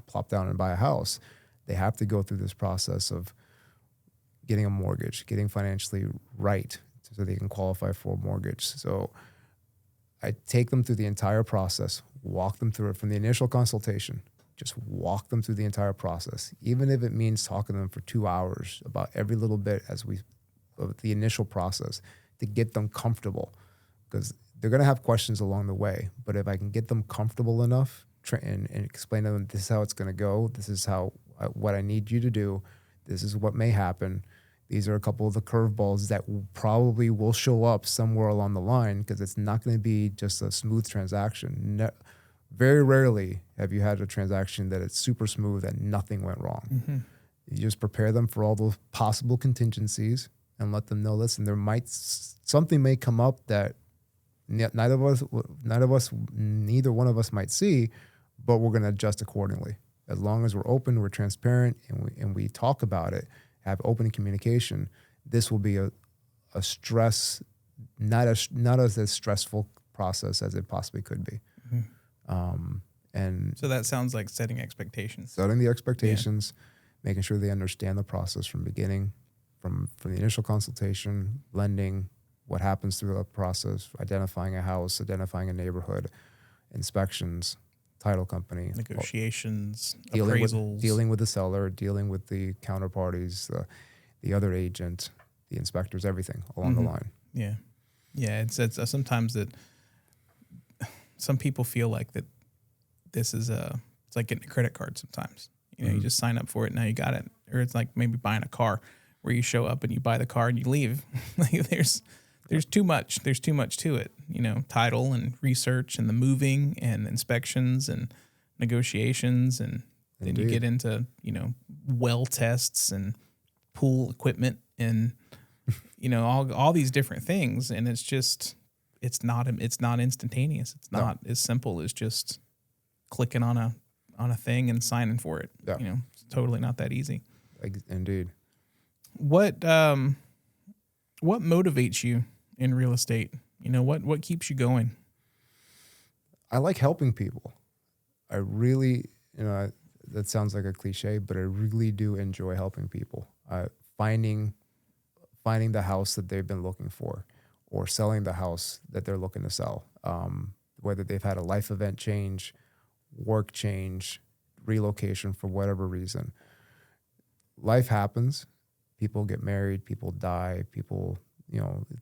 plop down and buy a house. They have to go through this process of getting a mortgage, getting financially right so they can qualify for a mortgage. So I take them through the entire process, walk them through it from the initial consultation, just walk them through the entire process, even if it means talking to them for 2 hours about every little bit of the initial process to get them comfortable, because they're going to have questions along the way. But if I can get them comfortable enough and explain to them, this is how it's going to go, this is what I need you to do, This is what may happen. These are a couple of the curveballs that probably will show up somewhere along the line, because it's not going to be just a smooth transaction. Very rarely have you had a transaction that it's super smooth and nothing went wrong. Mm-hmm. You just prepare them for all those possible contingencies and let them know, listen, something may come up that neither one of us might see, but we're going to adjust accordingly. As long as we're open, we're transparent, and we talk about it, have open communication, this will be a stress, not as stressful process as it possibly could be. Mm-hmm. And so that sounds like setting expectations. Setting the expectations, making sure they understand the process from beginning, from the initial consultation, lending, what happens through the process, identifying a house, identifying a neighborhood, inspections, title company, negotiations, appraisals, dealing with the seller, dealing with the counterparties, the other agent, the inspectors, everything along the line. Yeah. Yeah. It's sometimes that some people feel like that this is it's like getting a credit card sometimes. You just sign up for it, now you got it. Or it's like maybe buying a car where you show up and you buy the car and you leave. Like there's too much. There's too much to it. Title and research and the moving and inspections and negotiations, and then you get into well tests and pool equipment and all these different things, and it's not instantaneous. It's not as simple as just clicking on a thing and signing for it. Yeah. It's totally not that easy. Indeed. What motivates you in real estate? What keeps you going? I like helping people. I really, that sounds like a cliche, but I really do enjoy helping people. Finding the house that they've been looking for, or selling the house that they're looking to sell. Whether they've had a life event change, work change, relocation for whatever reason. Life happens. People get married, people die,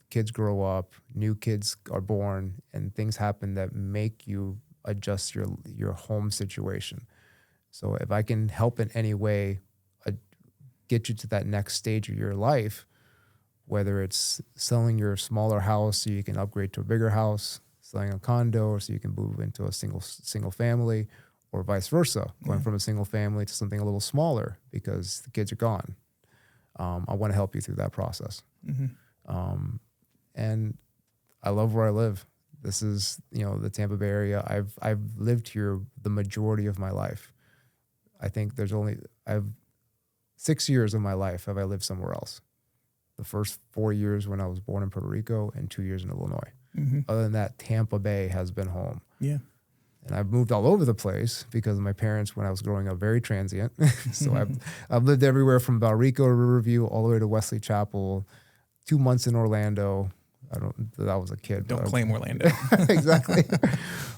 kids grow up, new kids are born, and things happen that make you adjust your home situation. So if I can help in any way get you to that next stage of your life, whether it's selling your smaller house so you can upgrade to a bigger house, selling a condo so you can move into a single family, or vice versa, going from a single family to something a little smaller because the kids are gone. I want to help you through that process. Mm-hmm. And I love where I live. This is, the Tampa Bay area. I've lived here the majority of my life. I think I've 6 years of my life have I lived somewhere else. The first 4 years when I was born in Puerto Rico and 2 years in Illinois. Mm-hmm. Other than that, Tampa Bay has been home. Yeah. And I've moved all over the place because my parents, when I was growing up, very transient. So I've lived everywhere from Valrico to Riverview all the way to Wesley Chapel, 2 months in Orlando. That was a kid. Don't claim Orlando. Exactly.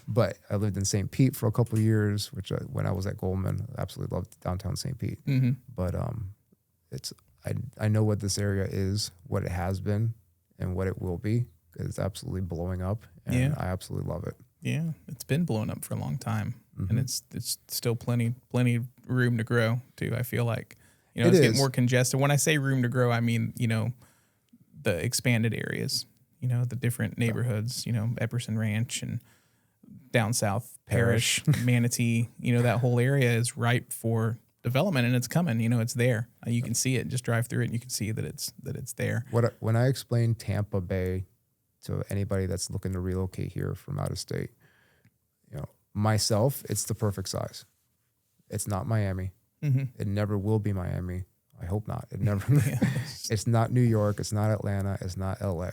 But I lived in St. Pete for a couple of years, which when I was at Goldman, I absolutely loved downtown St. Pete. Mm-hmm. But I know what this area is, what it has been, and what it will be, because it's absolutely blowing up, and I absolutely love it. Yeah, it's been blowing up for a long time, and it's still plenty room to grow too. I feel like it's getting more congested. When I say room to grow, I mean the expanded areas, the different neighborhoods, Epperson Ranch and down south Parish, Manatee. That whole area is ripe for development, and it's coming. It's there. You can see it. Just drive through it, and you can see that it's there. When I explain Tampa Bay to anybody that's looking to relocate here from out of state, myself, it's the perfect size. It's not Miami. Mm-hmm. It never will be Miami. I hope not. It never. It's not New York. It's not Atlanta. It's not LA.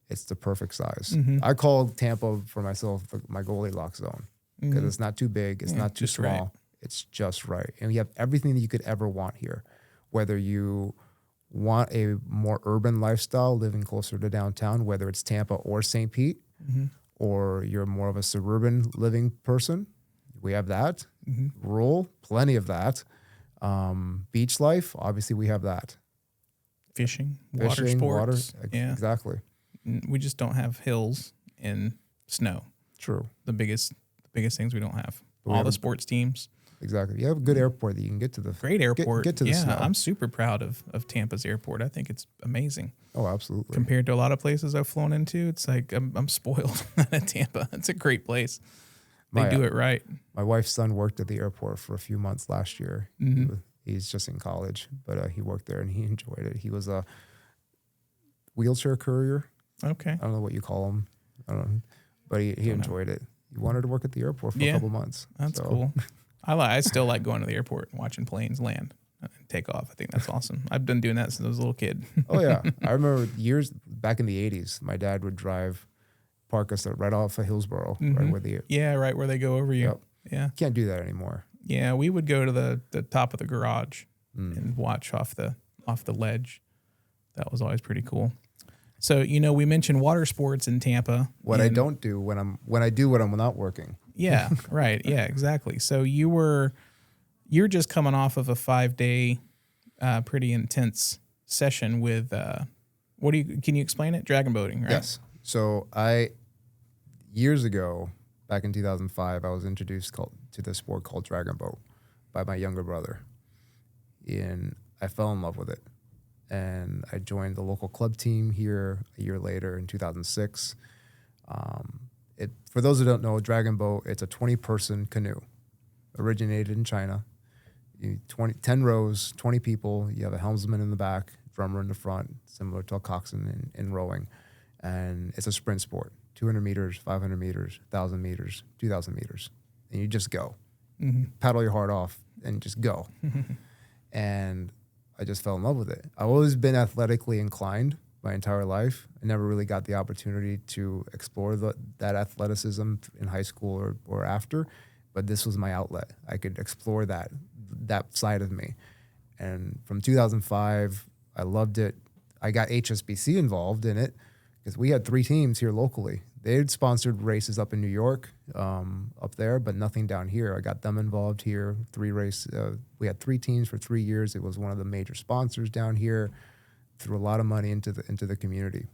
It's the perfect size. Mm-hmm. I call Tampa for myself my Goldilocks zone, because it's not too big. It's not too small. Right. It's just right. And you have everything that you could ever want here, whether you want a more urban lifestyle, living closer to downtown, whether it's Tampa or St. Pete, or you're more of a suburban living person, we have that. Rural, plenty of that. Beach life, obviously we have that. Fishing, water sports. Exactly. We just don't have hills and snow. True. The biggest things we don't have. All the sports teams. exactly. You have a good airport that you can get to the Great airport. Get to the snow. I'm super proud of Tampa's airport. I think it's amazing. Oh, absolutely. Compared to a lot of places I've flown into, it's like I'm spoiled at Tampa. It's a great place. They do it right. My wife's son worked at the airport for a few months last year. Mm-hmm. He's just in college, but he worked there and he enjoyed it. He was a wheelchair courier. Okay. I don't know what you call him. I don't know, but he enjoyed it. He wanted to work at the airport for a couple months. That's cool. I still like going to the airport and watching planes land and take off. I think that's awesome. I've been doing that since I was a little kid. Oh yeah, I remember years back in the '80s. My dad would park us right off of Hillsborough, right where right where they go over you. Yep. Yeah, can't do that anymore. Yeah, we would go to the top of the garage and watch off the ledge. That was always pretty cool. So, we mentioned water sports in Tampa. What I don't do when I'm not working. Yeah, right. Yeah, exactly. So you're just coming off of a 5-day, pretty intense session with, can you explain it? Dragon boating, right? Yes. So years ago, back in 2005, I was introduced to this sport called dragon boat by my younger brother. And I fell in love with it. And I joined the local club team here a year later in 2006. For those who don't know, dragon boat, it's a 20-person canoe. Originated in China. 10 rows, 20 people. You have a helmsman in the back, drummer in the front, similar to a coxswain in rowing. And it's a sprint sport. 200 meters, 500 meters, 1,000 meters, 2,000 meters. And you just go. Mm-hmm. Paddle your heart off and just go. And I just fell in love with it. I've always been athletically inclined my entire life. I never really got the opportunity to explore that athleticism in high school or after, but this was my outlet. I could explore that side of me. And from 2005, I loved it. I got HSBC involved in it because we had 3 teams here locally. They had sponsored races up in New York, up there, but nothing down here. I got them involved here. 3 races. We had 3 teams for 3 years. It was one of the major sponsors down here. Threw a lot of money into the community.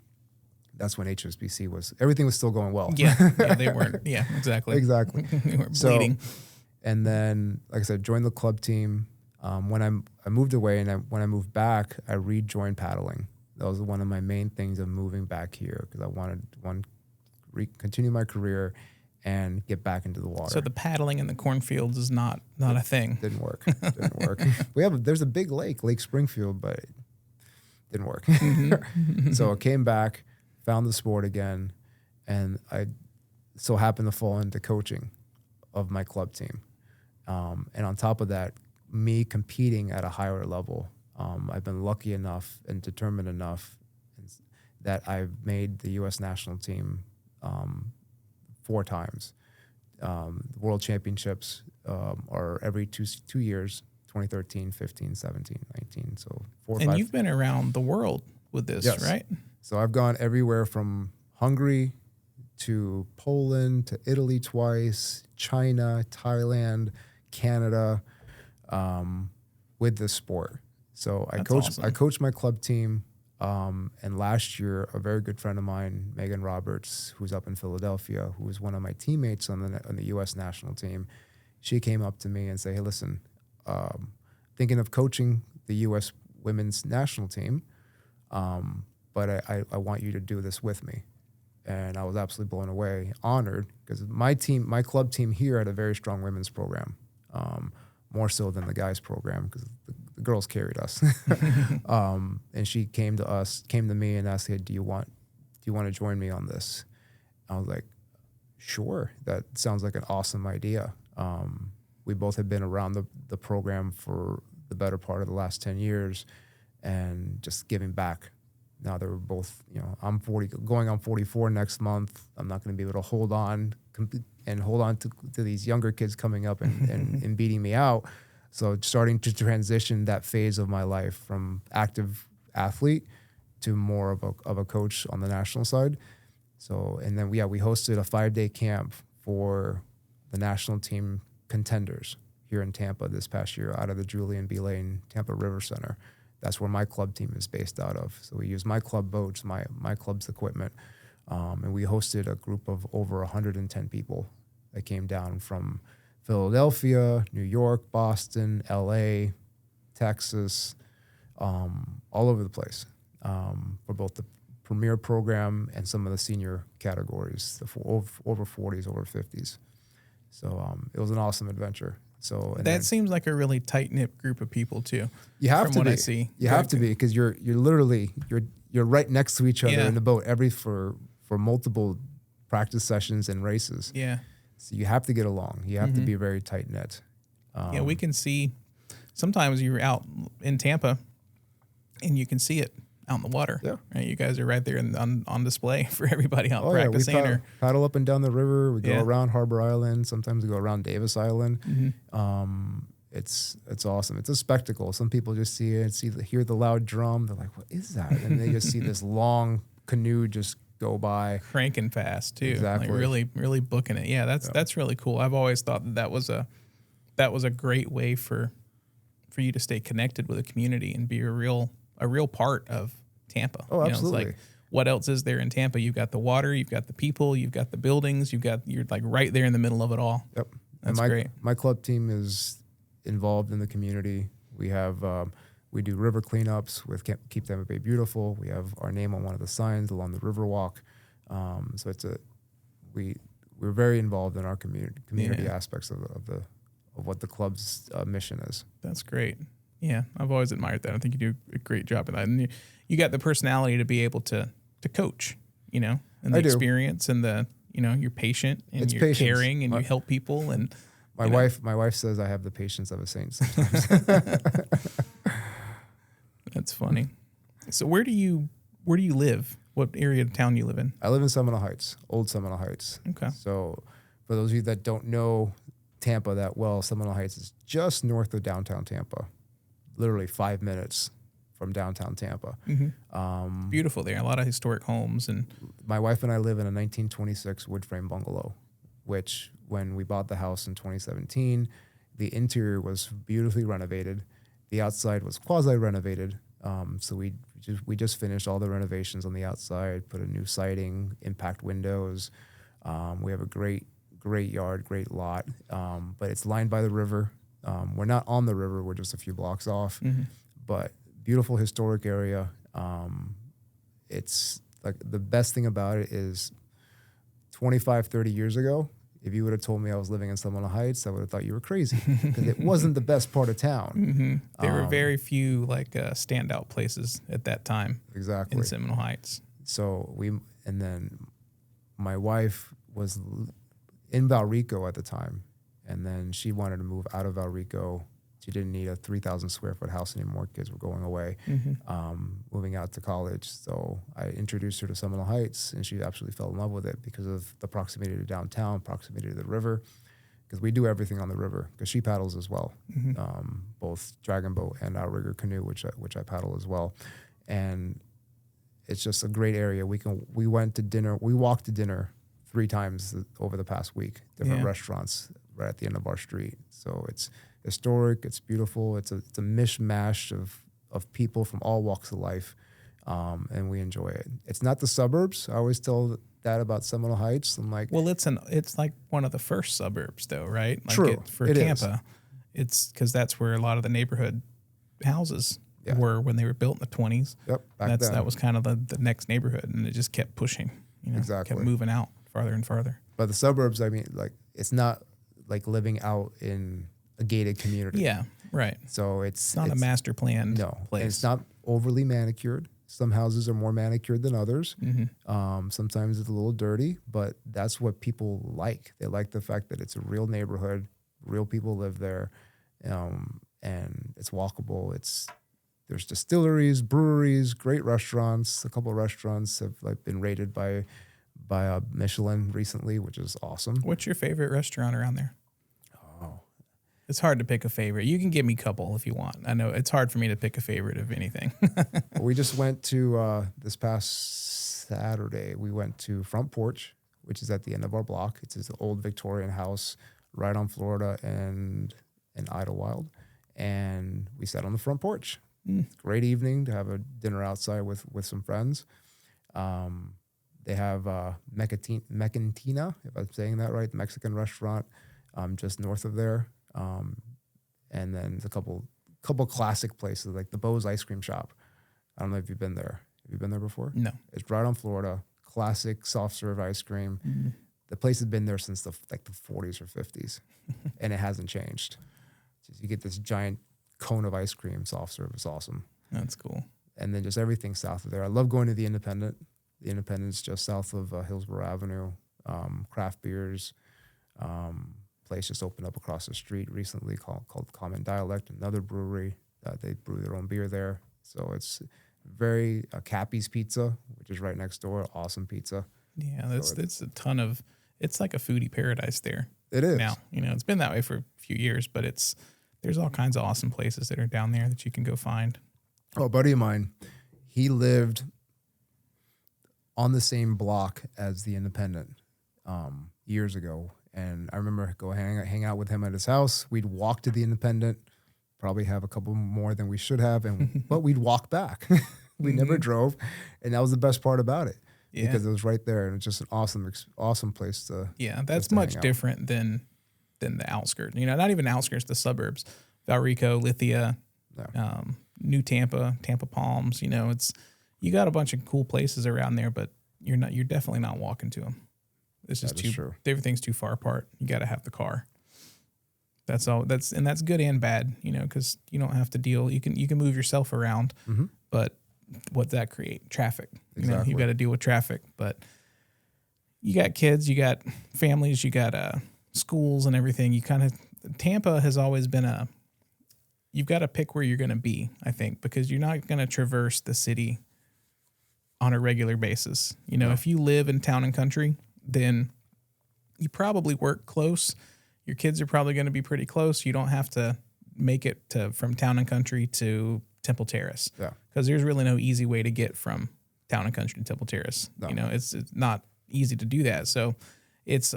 That's when HSBC everything was still going well. Yeah, they weren't. Yeah, exactly. Exactly. They weren't bleeding. And then, like I said, joined the club team. When I moved away and when I moved back, I rejoined paddling. That was one of my main things of moving back here because I wanted continue my career and get back into the water. So the paddling in the cornfields is not a thing. Didn't work. There's a big Lake Springfield, but it didn't work. So I came back, found the sport again, and I so happened to fall into coaching of my club team. And on top of that, me competing at a higher level, I've been lucky enough and determined enough that I've made the U.S. national team 4 times. The World Championships are every 2 years, 2013, 15, 17, 19. So 4 or 5. And you've been around the world with this, yes. Right? So I've gone everywhere from Hungary to Poland to Italy twice, China, Thailand, Canada, with this sport. So I coached my club team. And last year, a very good friend of mine, Megan Roberts, who's up in Philadelphia, who was one of my teammates on the U.S. national team, she came up to me and said, "Hey, listen, thinking of coaching the U.S. women's national team, but I want you to do this with me." And I was absolutely blown away, honored, because my club team here had a very strong women's program, more so than the guys' program, because the girls carried us. And she came to me and asked, "Hey, do you want to join me on this?" I was like, "Sure, that sounds like an awesome idea." We both had been around the program for the better part of the last 10 years and just giving back. Now that we're both, I'm 40, going on 44 next month. I'm not going to be able to hold on to these younger kids coming up and beating me out. So starting to transition that phase of my life from active athlete to more of a coach on the national side. So, and then we hosted a 5-day camp for the national team contenders here in Tampa this past year out of the Julian B. Lane Tampa River Center. That's where my club team is based out of. So we use my club boats, my club's equipment, and we hosted a group of over 110 people that came down from Philadelphia, New York, Boston, LA, Texas, all over the place, for both the premier program and some of the senior categories, over 40s, over 50s. So it was an awesome adventure. So that seems like a really tight knit group of people too. You have from to what be. I see. You have to be, because you're literally you're right next to each other in the boat for multiple practice sessions and races. Yeah. So you have to get along. You have to be very tight knit. Yeah, we can see. Sometimes you're out in Tampa, and you can see it out in the water. Yeah. Right? You guys are right there on display for everybody out practicing. Yeah, we paddle up and down the river. We go Yeah. around Harbor Island. Sometimes we go around Davis Island. Mm-hmm. It's awesome. It's a spectacle. Some people just see it, hear the loud drum. They're like, "What is that?" And they just see this long canoe just go by, Cranking fast too. Exactly. Like really booking it. Yeah, that's really cool. I've always thought that was a great way for you to stay connected with the community and be a real part of Tampa. Oh, absolutely. It's like, what else is there in Tampa? You've got the water, you've got the people, you've got the buildings, you're like right there in the middle of it all. Yep. That's great. My club team is involved in the community. We have we do river cleanups with Keep Tampa Bay Beautiful. We have our name on one of the signs along the Riverwalk. So we're very involved in our community aspects of what the club's mission is. That's great. Yeah, I've always admired that. I think you do a great job of that, and you got the personality to be able to coach. And the experience and the you're patient and you're caring and you help people. And my wife says I have the patience of a saint sometimes. That's funny. So where do you live? What area of town do you live in? I live in Seminole Heights, Old Seminole Heights. Okay. So for those of you that don't know Tampa that well, Seminole Heights is just north of downtown Tampa, literally 5 minutes from downtown Tampa. Mm-hmm. Beautiful there. A lot of historic homes. And my wife and I live in a 1926 wood frame bungalow, which when we bought the house in 2017, the interior was beautifully renovated. The outside was quasi-renovated. So we just finished all the renovations on the outside, put a new siding, impact windows. We have a great yard, great lot, but it's lined by the river. We're not on the river. We're just a few blocks off, but beautiful historic area. It's like the best thing about it is 25, 30 years ago, if you would have told me I was living in Seminole Heights, I would have thought you were crazy because it wasn't the best part of town. Mm-hmm. There were very few standout places at that time. Exactly. In Seminole Heights. So and then my wife was in Valrico at the time, and then she wanted to move out of Valrico. She didn't need a 3,000 square foot house anymore. Kids were going away, moving out to college. So I introduced her to Seminole Heights, and she absolutely fell in love with it because of the proximity to downtown, proximity to the river, because we do everything on the river, because she paddles as well, both dragon boat and outrigger canoe, which I paddle as well. And it's just a great area. We went to dinner. We walked to dinner 3 times over the past week, different restaurants right at the end of our street. So it's historic, it's beautiful, it's a mishmash of people from all walks of life, and we enjoy it. It's not the suburbs. I always tell that about Seminole Heights. I'm like, well, it's like one of the first suburbs, though, right? Like true. For Tampa, it's because that's where a lot of the neighborhood houses were when they were built in the 20s. Yep, that was kind of the next neighborhood, and it just kept pushing. Exactly. Kept moving out farther and farther. But the suburbs, I mean, like it's not like living out in a gated community. Yeah, right. So it's not a master planned place. And it's not overly manicured. Some houses are more manicured than others. Sometimes it's a little dirty, but that's what people like. They like the fact that it's a real neighborhood, real people live there, and it's walkable. There's distilleries, breweries, great restaurants. A couple of restaurants have been rated by Michelin recently, which is awesome. What's your favorite restaurant around there? Oh, it's hard to pick a favorite. You can give me a couple if you want. I know it's hard for me to pick a favorite of anything. We just went to this past Saturday. We went to Front Porch, which is at the end of our block. It's this old Victorian house right on Florida and Idlewild, and we sat on the front porch. Great evening to have a dinner outside with some friends. They have Mecantina, if I'm saying that right, the Mexican restaurant. just north of there. And then a couple classic places like the Bo's Ice Cream Shop. I don't know if you've been there. Have you been there before? No. It's right on Florida. Classic soft serve ice cream. Mm-hmm. The place has been there since the 40s or 50s, and it hasn't changed. Just, you get this giant cone of ice cream, soft serve. It's awesome. That's cool. And then just everything south of there. I love going to the Independent. The Independent's just south of Hillsborough Avenue. Craft beers. Place just opened up across the street recently called Common Dialect, another brewery. They brew their own beer there. So it's very Cappy's Pizza, which is right next door. Awesome pizza. Yeah, that's a ton of. It's like a foodie paradise there. It is. Now, it's been that way for a few years, but there's all kinds of awesome places that are down there that you can go find. Oh, a buddy of mine, he lived on the same block as the Independent years ago. And I remember hang out with him at his house. We'd walk to the Independent, probably have a couple more than we should have, but we'd walk back. We never drove, and that was the best part about it. Yeah. Because it was right there, and it's just an awesome place to. Yeah, that's much different than the outskirts. Not even outskirts, the suburbs, Valrico, Lithia, New Tampa, Tampa Palms. You got a bunch of cool places around there, but you're definitely not walking to them. It's just true. Everything's too far apart. You got to have the car. That's all. That's good and bad. Because you don't have to deal. You can move yourself around, but what's that create? Traffic. Exactly. You've got to deal with traffic. But you got kids, you got families, you got schools and everything. Tampa has always been you've got to pick where you're going to be, I think, because you're not going to traverse the city on a regular basis. If you live in town and country, then you probably work close. Your kids are probably going to be pretty close. You don't have to make it from town and country to Temple Terrace. Yeah. Because there's really no easy way to get from town and country to Temple Terrace. No. It's not easy to do that. So it's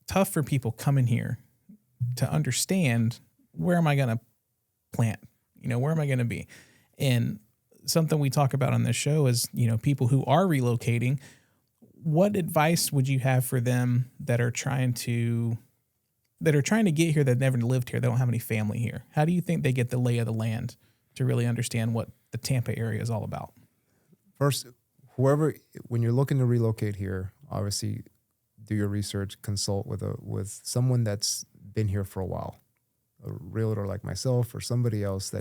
tough for people coming here to understand, where am I going to plant? Where am I going to be? And something we talk about on this show is, people who are relocating, what advice would you have for them that are trying to get here, that never lived here, they don't have any family here? How do you think they get the lay of the land to really understand what the Tampa area is all about? First, when you're looking to relocate here, obviously do your research, consult with someone that's been here for a while, a realtor like myself or somebody else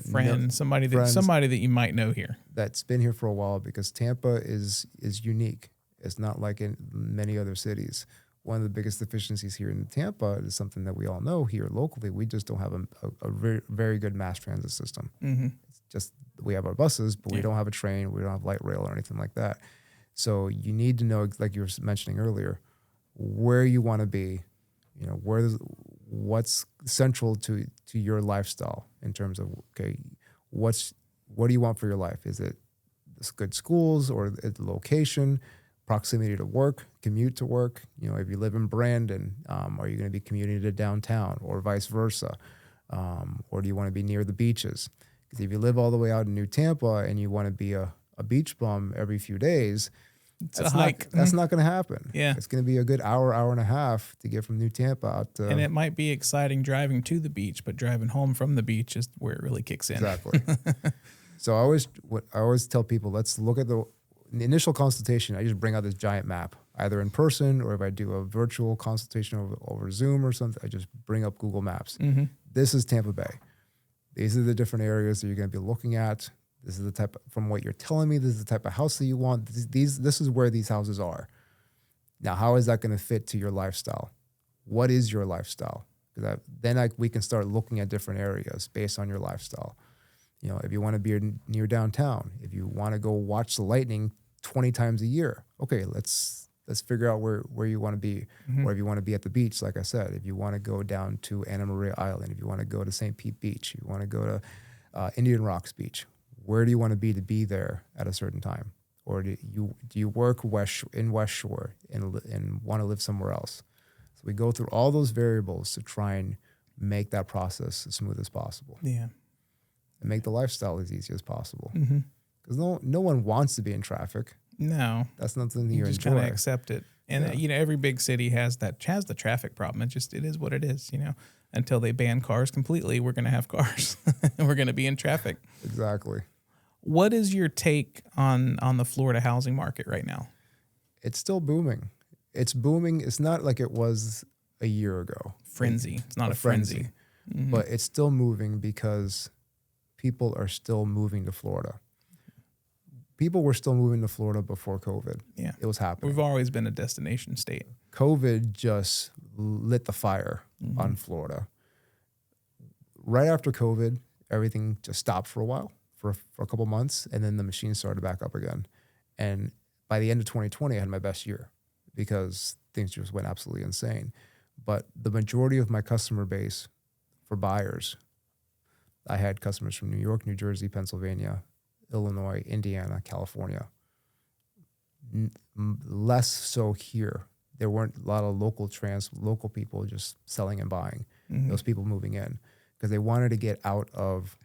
somebody that you might know here that's been here for a while, because Tampa is unique. It's not like in many other cities. One of the biggest deficiencies here in Tampa is something that we all know here locally. We just don't have a very, very good mass transit system. Mm-hmm. It's just, we have our buses, but we don't have a train. We don't have light rail or anything like that. So you need to know, like you were mentioning earlier, where you want to be, what's central to your lifestyle in terms of, okay, what do you want for your life? Is it good schools, or the location, proximity to work, commute to work? If you live in Brandon, are you going to be commuting to downtown, or vice versa? Or do you want to be near the beaches? Because if you live all the way out in New Tampa and you want to be a beach bum every few days, that's not going to happen. Yeah. It's going to be a good hour and a half to get from New Tampa out to... And it might be exciting driving to the beach, but driving home from the beach is where it really kicks in. Exactly. So I always tell people, let's look at the initial consultation. I just bring out this giant map, either in person, or if I do a virtual consultation over Zoom or something, I just bring up Google Maps. Mm-hmm. This is Tampa Bay. These are the different areas that you're going to be looking at. This is the type, from what you're telling me, this is the type of house that you want. This is where these houses are. Now, how is that going to fit to your lifestyle? What is your lifestyle? Because we can start looking at different areas based on your lifestyle. If you want to be near downtown, if you want to go watch the lightning 20 times a year, okay, let's figure out where you want to be. Mm-hmm. Or if you want to be at the beach, like I said, if you want to go down to Anna Maria Island, if you want to go to St. Pete Beach, you want to go to Indian Rocks Beach, where do you want to be there at a certain time? Or do you work in West Shore and want to live somewhere else? So we go through all those variables to try and make that process as smooth as possible. Yeah. And make the lifestyle as easy as possible. Because no one wants to be in traffic. No. That's not something you just enjoy. Kind of accept it. And every big city has the traffic problem. It is what it is. Until they ban cars completely, we're going to have cars and we're going to be in traffic. Exactly. What is your take on the Florida housing market right now? It's still booming. It's booming. It's not like it was a year ago. Frenzy. It's not a frenzy. Mm-hmm. But it's still moving because people are still moving to Florida. People were still moving to Florida before COVID. Yeah. It was happening. We've always been a destination state. COVID just lit the fire on Florida. Right after COVID, everything just stopped for a while, for a couple months, and then the machine started back up again. And by the end of 2020, I had my best year because things just went absolutely insane. But the majority of my customer base for buyers, I had customers from New York, New Jersey, Pennsylvania, Illinois, Indiana, California. Less so here. There weren't a lot of local people just selling and buying. Those people moving in because they wanted to get out of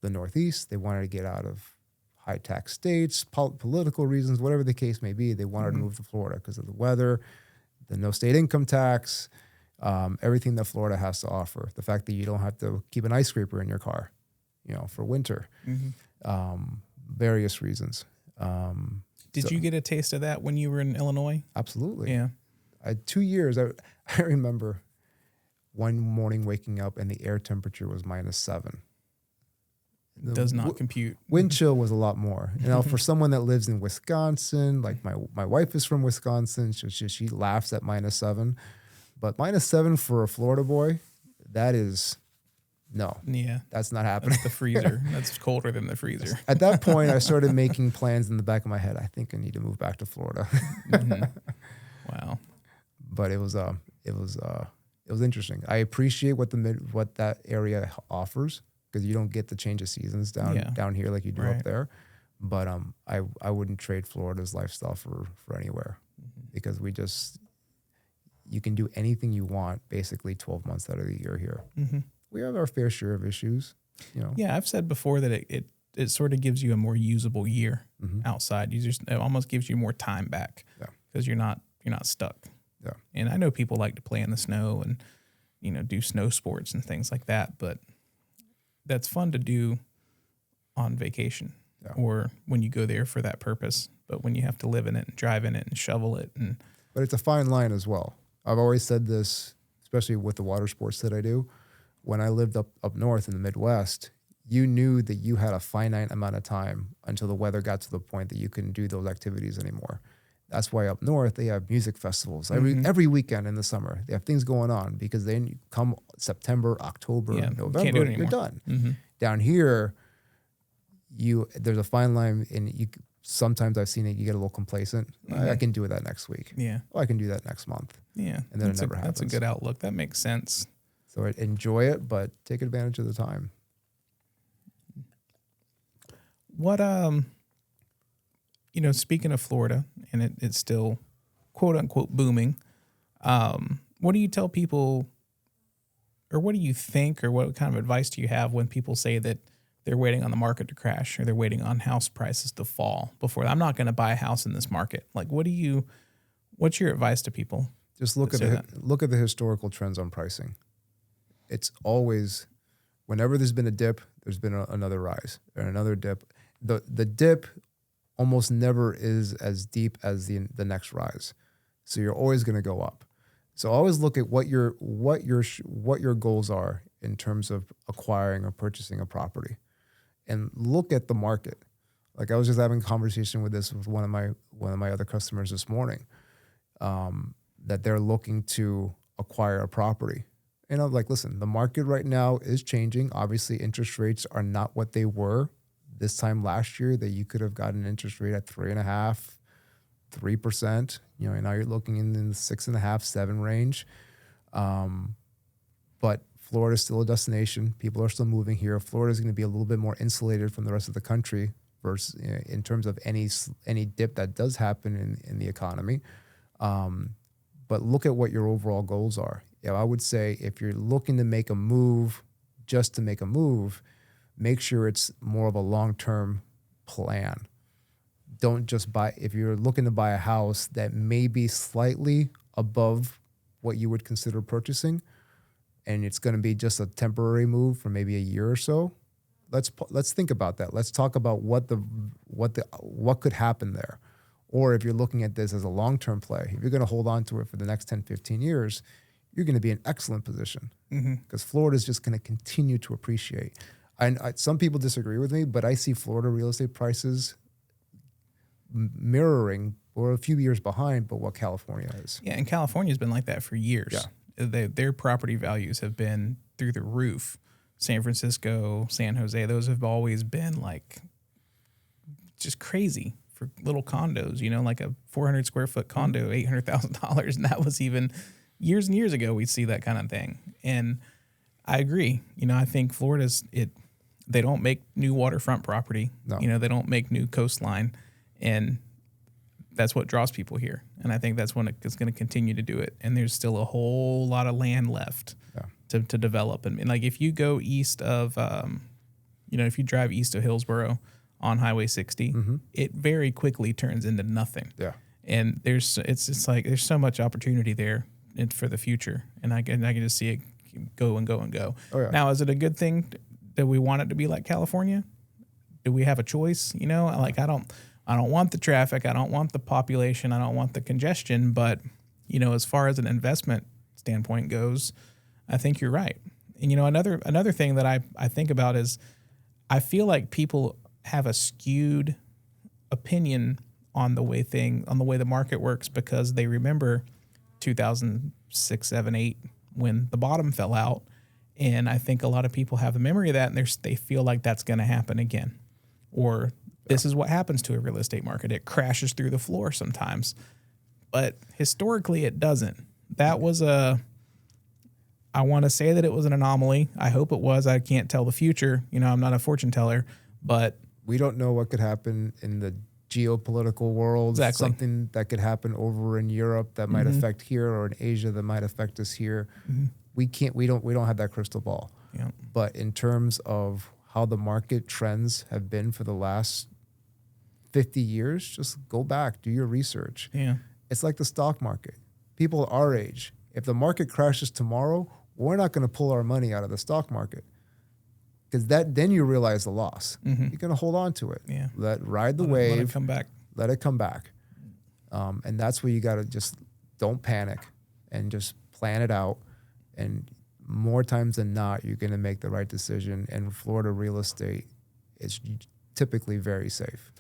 the Northeast. They wanted to get out of high tax states, political reasons, whatever the case may be. They wanted to move to Florida because of the weather, the no state income tax, everything that Florida has to offer. The fact that you don't have to keep an ice scraper in your car, for winter. Various reasons. Did you get a taste of that when you were in Illinois? Absolutely. Yeah. I had 2 years. I remember one morning waking up and the air temperature was -7. Does not compute. Wind chill was a lot more. For someone that lives in Wisconsin, like my wife is from Wisconsin, she laughs at -7. But -7 for a Florida boy, that is... No. Yeah. That's not happening. That's the freezer. That's colder than the freezer. At that point, I started making plans in the back of my head. I think I need to move back to Florida. Wow. But it was interesting. I appreciate what that area offers because you don't get the change of seasons down here like you do up there. But I wouldn't trade Florida's lifestyle for anywhere because you can do anything you want basically 12 months out of the year here. We have our fair share of issues, Yeah, I've said before that it sort of gives you a more usable year outside. It almost gives you more time back because you're not stuck. Yeah. And I know people like to play in the snow and do snow sports and things like that, but that's fun to do on vacation or when you go there for that purpose. But when you have to live in it and drive in it and shovel it but it's a fine line as well. I've always said this, especially with the water sports that I do. When I lived up north in the Midwest, you knew that you had a finite amount of time until the weather got to the point that you couldn't do those activities anymore. That's why up north they have music festivals every weekend in the summer. They have things going on because then come September, October, November, you're done. Down here, there's a fine line, and sometimes I've seen it. You get a little complacent. I can do that next week. Yeah. Oh, I can do that next month. Yeah. And then it never happens. That's a good outlook. That makes sense. So enjoy it, but take advantage of the time. What, speaking of Florida, and it's still quote unquote booming, what do you tell people, or what do you think, or what kind of advice do you have when people say that they're waiting on the market to crash or they're waiting on house prices to fall before I'm not going to buy a house in this market? Like, what's your advice to people? Just look at the historical trends on pricing. It's always, whenever there's been a dip, there's been another rise and another dip. The dip almost never is as deep as the next rise, so you're always going to go up. So always look at what your goals are in terms of acquiring or purchasing a property, and look at the market. Like I was just having a conversation with one of my other customers this morning, that they're looking to acquire a property. And I'm like, listen, the market right now is changing. Obviously, interest rates are not what they were this time last year, that you could have gotten an interest rate at 3.5%, 3%. Now you're looking in the 6.5%, 7% range. But Florida's still a destination. People are still moving here. Florida's going to be a little bit more insulated from the rest of the country versus in terms of any dip that does happen in the economy. But look at what your overall goals are. I would say if you're looking to make a move just to make a move, make sure it's more of a long-term plan. don't just buy, if you're looking to buy a house that may be slightly above what you would consider purchasing, and it's going to be just a temporary move for maybe a year or so, let's think about that. Let's talk about what could happen there. Or if you're looking at this as a long-term play, if you're going to hold on to it for the next 10, 15 years, you're going to be in excellent position because Florida is just going to continue to appreciate. Some people disagree with me, but I see Florida real estate prices mirroring or a few years behind, but what California is. Yeah, and California's been like that for years. Yeah. Their property values have been through the roof. San Francisco, San Jose, those have always been like just crazy for little condos, like a 400 square foot condo, $800,000. And that was even years and years ago, we'd see that kind of thing. And I agree. I think Florida's they don't make new waterfront property. No. They don't make new coastline. And that's what draws people here. And I think that's when it's going to continue to do it. And there's still a whole lot of land left to develop. And like if you go east of, if you drive east of Hillsborough on Highway 60, it very quickly turns into nothing. Yeah. And it's like there's so much opportunity there for the future. And I can just see it go and go and go. Oh, yeah. Now, is it a good thing that we want it to be like California? Do we have a choice? I don't want the traffic. I don't want the population. I don't want the congestion. But, as far as an investment standpoint goes, I think you're right. And, another thing that I think about is I feel like people have a skewed opinion on the way the market works because they remember 2006, 7, 8 when the bottom fell out. And I think a lot of people have a memory of that and they feel like that's going to happen again. Or this is what happens to a real estate market. It crashes through the floor sometimes. But historically, it doesn't. That was I want to say that it was an anomaly. I hope it was. I can't tell the future. I'm not a fortune teller. But we don't know what could happen in the geopolitical world. Exactly. Something that could happen over in Europe that might affect here, or in Asia that might affect us here. We don't have that crystal ball. Yeah. But in terms of how the market trends have been for the last 50 years, just go back, do your research. Yeah. It's like the stock market. People our age, if the market crashes tomorrow, we're not going to pull our money out of the stock market because then you realize the loss. You're going to hold on to it. Yeah. Ride the wave. Let it come back. Let it come back. And that's where you got to just don't panic and just plan it out. And more times than not, you're going to make the right decision. And Florida real estate is typically very safe.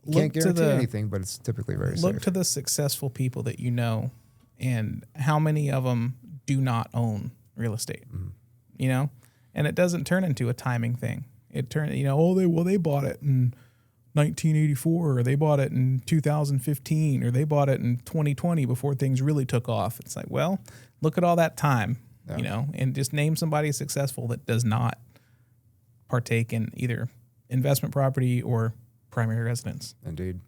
You can't guarantee anything, but it's typically very safe. Look to the successful people that you know and how many of them do not own real estate, And it doesn't turn into a timing thing. It turned, they bought it in 1984, or they bought it in 2015, or they bought it in 2020 before things really took off. It's like, well, look at all that time, and just name somebody successful that does not partake in either investment property or primary residence. Indeed.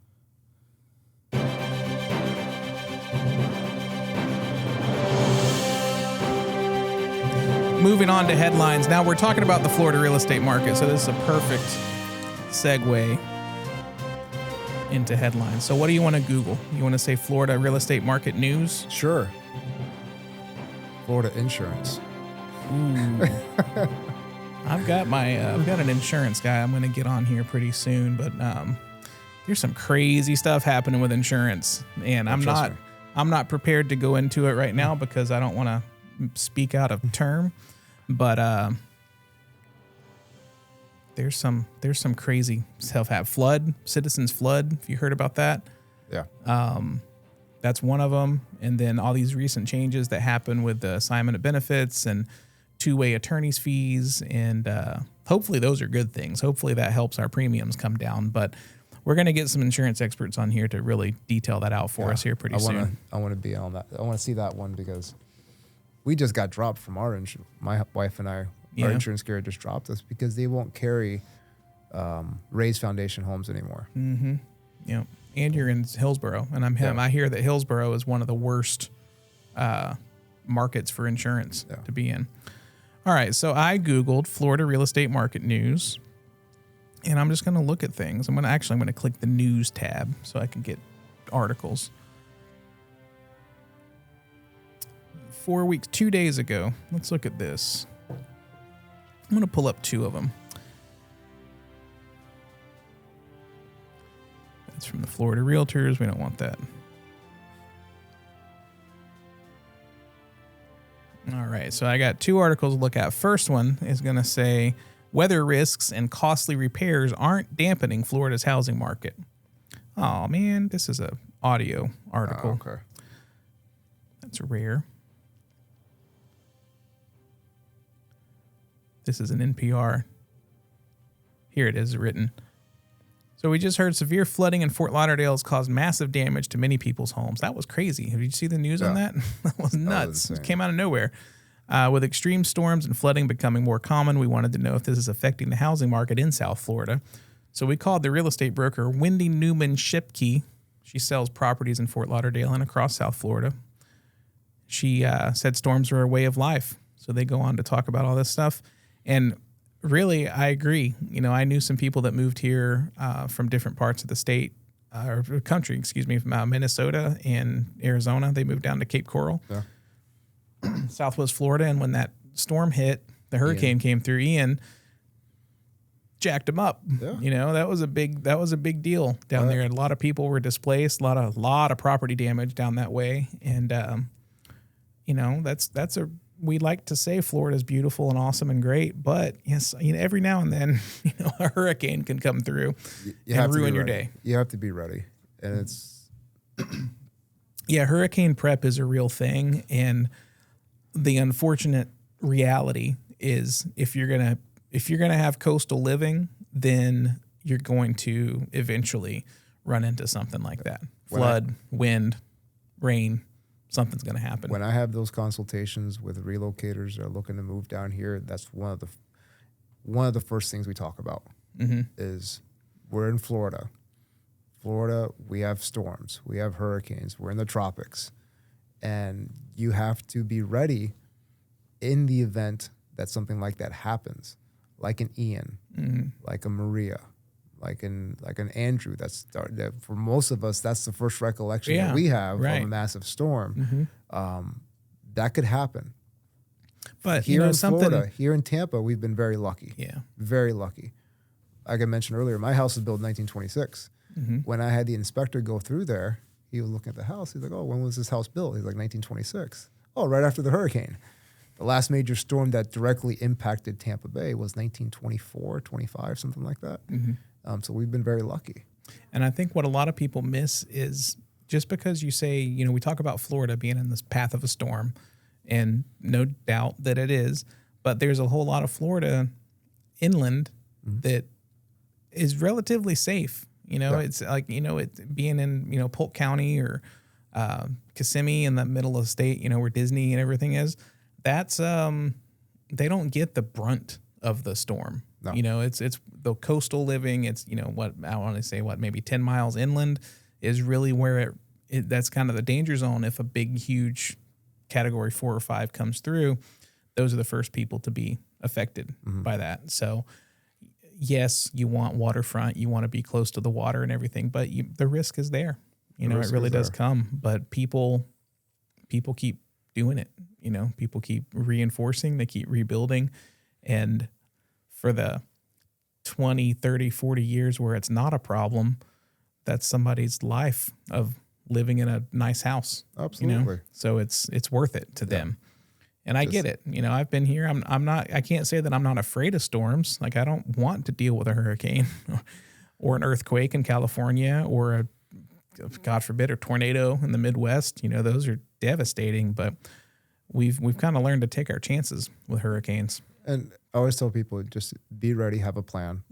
Moving on to headlines. Now we're talking about the Florida real estate market, so this is a perfect segue into headlines. So what do you want to Google? You want to say Florida real estate market news? Sure. Florida insurance. Ooh. I've got an insurance guy I'm going to get on here pretty soon, but there's some crazy stuff happening with insurance, and I'm not prepared to go into it right now because I don't want to speak out of term, but there's some crazy stuff happening. Citizens flood. Have you heard about that? Yeah. That's one of them, and then all these recent changes that happen with the assignment of benefits and two-way attorney's fees, and hopefully those are good things. Hopefully that helps our premiums come down, but we're going to get some insurance experts on here to really detail that out for us here pretty soon. I want to be on that. I want to see that one because we just got dropped from our insurance. My wife and I, our insurance carrier just dropped us because they won't carry raised foundation homes anymore. Mm-hmm. Yeah. And you're in Hillsborough, and I hear that Hillsborough is one of the worst markets for insurance to be in. All right, so I Googled Florida real estate market news, And I'm just going to look at things. I'm going to click the news tab so I can get articles. 4 weeks, 2 days ago. Let's look at this. I'm going to pull up two of them. That's from the Florida Realtors. We don't want that. All right, so I got two articles to look at. First one is going to say, weather risks and costly repairs aren't dampening Florida's housing market. Oh, man, this is a audio article. Okay. That's rare. This is an NPR. Here it is written. So we just heard severe flooding in Fort Lauderdale has caused massive damage to many people's homes. That was crazy. Have you seen the news on that? That was nuts. It came out of nowhere. With extreme storms and flooding becoming more common, we wanted to know if this is affecting the housing market in South Florida. So we called the real estate broker Wendy Newman Shipke. She sells properties in Fort Lauderdale and across South Florida. She said storms are a way of life. So they go on to talk about all this stuff. And really, I agree. You know, I knew some people that moved here from different parts of the state, or country, excuse me, from Minnesota and Arizona. They moved down to Cape Coral, Southwest Florida. And when that storm hit, the hurricane came through, Ian jacked them up. Yeah. You know, that was a big deal down there. And a lot of people were displaced, a lot of property damage down that way. And, you know, we like to say Florida's beautiful and awesome and great, but yes, you know, every now and then, you know, a hurricane can come through and ruin your day. You have to be ready. And it's yeah, hurricane prep is a real thing. And the unfortunate reality is if you're going to have coastal living, then you're going to eventually run into something like that. Flood, wind, rain. Something's going to happen. When I have those consultations with relocators that are looking to move down here, that's one of the first things we talk about is we're in Florida. Florida, we have storms, we have hurricanes, we're in the tropics, and you have to be ready in the event that something like that happens, like an Ian, like a Maria, like an Andrew. That for most of us, that's the first recollection that we have of a massive storm. That could happen. But here in Florida, here in Tampa, we've been very lucky. Yeah, very lucky. Like I mentioned earlier, my house was built in 1926. When I had the inspector go through there, he was looking at the house. He's like, "Oh, when was this house built?" He's like, "1926." Oh, right after the hurricane. The last major storm that directly impacted Tampa Bay was 1924, 25, something like that. So we've been very lucky. And I think what a lot of people miss is just because you say, you know, we talk about Florida being in this path of a storm, and no doubt that it is, but there's a whole lot of Florida inland that is relatively safe. You know, it's like, you know, it being in, you know, Polk County or Kissimmee in the middle of the state, you know, where Disney and everything is, that's, they don't get the brunt of the storm. No. You know, it's the coastal living. It's, you know, what I want to say, maybe 10 miles inland is really where that's kind of the danger zone. If a big, huge category 4 or 5 comes through, those are the first people to be affected by that. So yes, you want waterfront, you want to be close to the water and everything, but the risk is there. You know, it really does come, but people keep doing it. You know, people keep reinforcing, they keep rebuilding. And for the 20, 30, 40 years where it's not a problem, that's somebody's life of living in a nice house. Absolutely. You know? So it's worth it to them. And I get it. You know, I've been here. I can't say that I'm not afraid of storms. Like, I don't want to deal with a hurricane or an earthquake in California or a, God forbid, a tornado in the Midwest. You know, those are devastating, but we've kind of learned to take our chances with hurricanes. And I always tell people, just be ready, have a plan.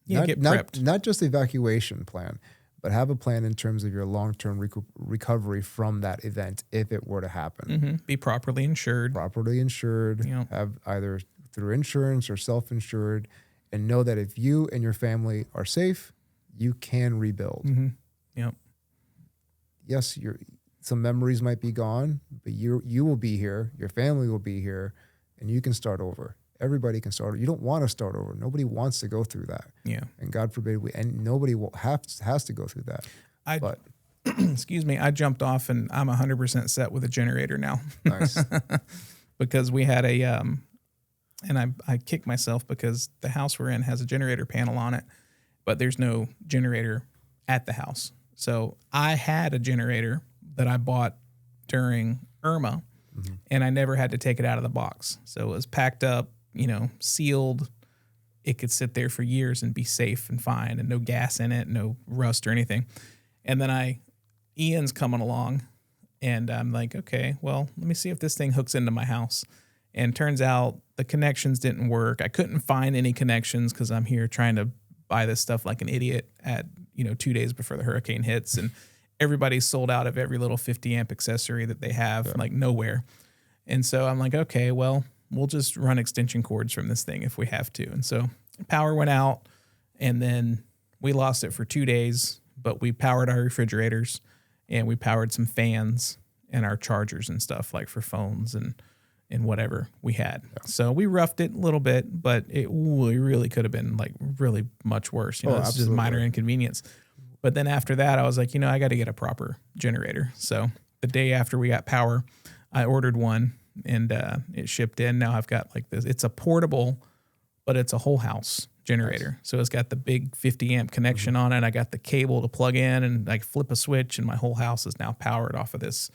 Yeah, get prepped. Not just evacuation plan, but have a plan in terms of your long-term recovery from that event if it were to happen. Be properly insured. Have either through insurance or self-insured, and know that if you and your family are safe, you can rebuild. Yes, some memories might be gone, but you will be here, your family will be here, and you can start over. Everybody can start. You don't want to start over. Nobody wants to go through that. Yeah. And God forbid and nobody has to go through that. But excuse me, I jumped off and I'm 100% set with a generator now. Nice. Because we had and I kicked myself because the house we're in has a generator panel on it, but there's no generator at the house. So I had a generator that I bought during Irma, and I never had to take it out of the box. So it was packed up, sealed. It could sit there for years and be safe and fine, and no gas in it, no rust or anything. And then Ian's coming along, and I'm like, okay, well, let me see if this thing hooks into my house. And turns out the connections didn't work. I couldn't find any connections because I'm here trying to buy this stuff like an idiot at 2 days before the hurricane hits, and everybody's sold out of every little 50 amp accessory that they have, like nowhere. And so I'm like, okay, well, we'll just run extension cords from this thing if we have to. And so power went out, and then we lost it for 2 days, but we powered our refrigerators and we powered some fans and our chargers and stuff like for phones and whatever we had. Yeah. So we roughed it a little bit, but it really could have been like really much worse. It's just minor inconvenience. But then after that, I was like, I got to get a proper generator. So the day after we got power, I ordered one, and it shipped in. Now I've got like this. It's a portable, but it's a whole house generator. Nice. So it's got the big 50 amp connection on it. I got the cable to plug in and like flip a switch, and my whole house is now powered off of this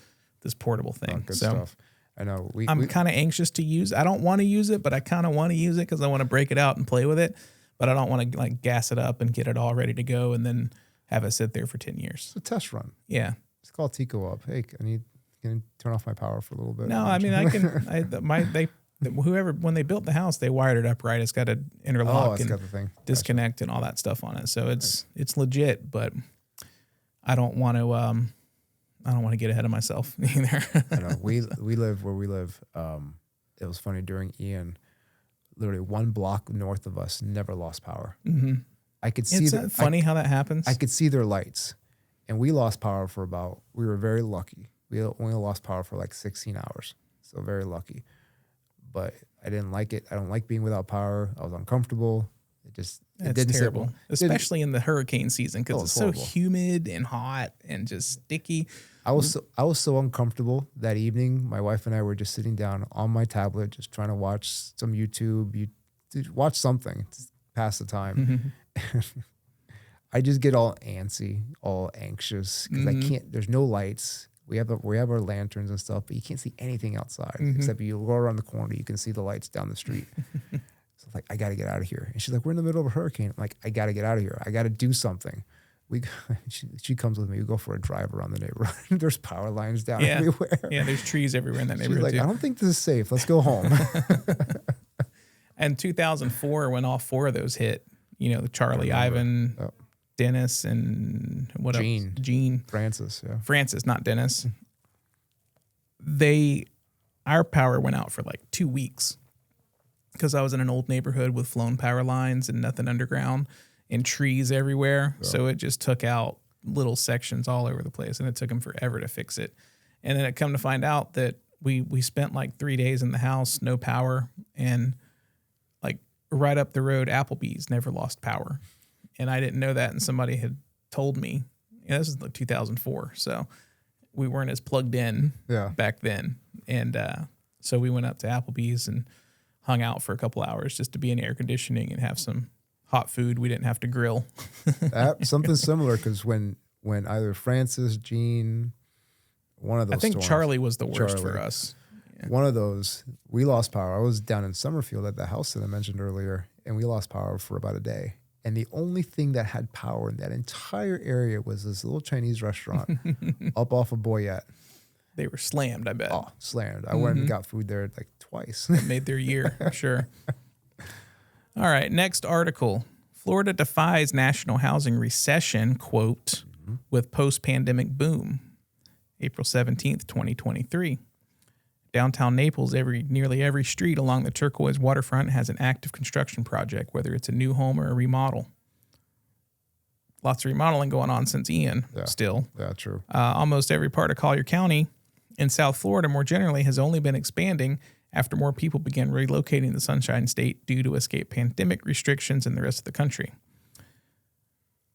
portable thing. Good stuff. I know. I'm kind of anxious to use. I don't want to use it, but I kind of want to use it because I want to break it out and play with it. But I don't want to like gas it up and get it all ready to go and then have it sit there for 10 years. It's a test run. Yeah. It's called Tico up. Hey, can you turn off my power for a little bit? No, I mean I can. When they built the house, they wired it up right. It's got an interlock and disconnect and all that stuff on it. So it's legit, but I don't want to. I don't want to get ahead of myself either. I know. We live where we live. It was funny during Ian. Literally 1 block north of us never lost power. Mm-hmm. I could see. It's funny how that happens. I could see their lights, and we lost power for we were very lucky. We only lost power for like 16 hours, so very lucky. But I didn't like it. I don't like being without power. I was uncomfortable. It's terrible, especially in the hurricane season because it's so humid and hot and just sticky. I was so uncomfortable that evening. My wife and I were just sitting down on my tablet, just trying to watch some YouTube, watch something to pass the time. Mm-hmm. I just get all antsy, all anxious because I can't. There's no lights. We have our lanterns and stuff, but you can't see anything outside except you go around the corner, you can see the lights down the street. So I'm like, I got to get out of here. And she's like, we're in the middle of a hurricane. I'm like, I got to get out of here. I got to do something. She comes with me. We go for a drive around the neighborhood. There's power lines down everywhere. Yeah, there's trees everywhere in that neighborhood. She's like, I don't think this is safe. Let's go home. And 2004, when all 4 of those hit, Charlie, Ivan, Dennis, and Gene. Francis, not Dennis. Our power went out for like 2 weeks because I was in an old neighborhood with flown power lines and nothing underground and trees everywhere. Yeah. So it just took out little sections all over the place, and it took them forever to fix it. And then it come to find out that we spent like 3 days in the house, no power, and like right up the road, Applebee's never lost power. And I didn't know that, and somebody had told me. This is like 2004, so we weren't as plugged in back then. And so we went up to Applebee's and hung out for a couple hours just to be in air conditioning and have some hot food. We didn't have to grill. Something similar, because when either Francis, Gene, one of those, I think Charlie was the worst for us. Yeah. One of those, we lost power. I was down in Summerfield at the house that I mentioned earlier, and we lost power for about a day. And the only thing that had power in that entire area was this little Chinese restaurant up off of Boyette. They were slammed, I bet. Oh, slammed. I went and got food there like twice. It made their year, for sure. All right, next article. Florida defies national housing recession, quote, with post-pandemic boom. April 17th, 2023. Downtown Naples, nearly every street along the turquoise waterfront has an active construction project, whether it's a new home or a remodel. Lots of remodeling going on since Ian, still. Yeah, true. Almost every part of Collier County in South Florida, more generally, has only been expanding after more people began relocating to the Sunshine State due to escape pandemic restrictions in the rest of the country. It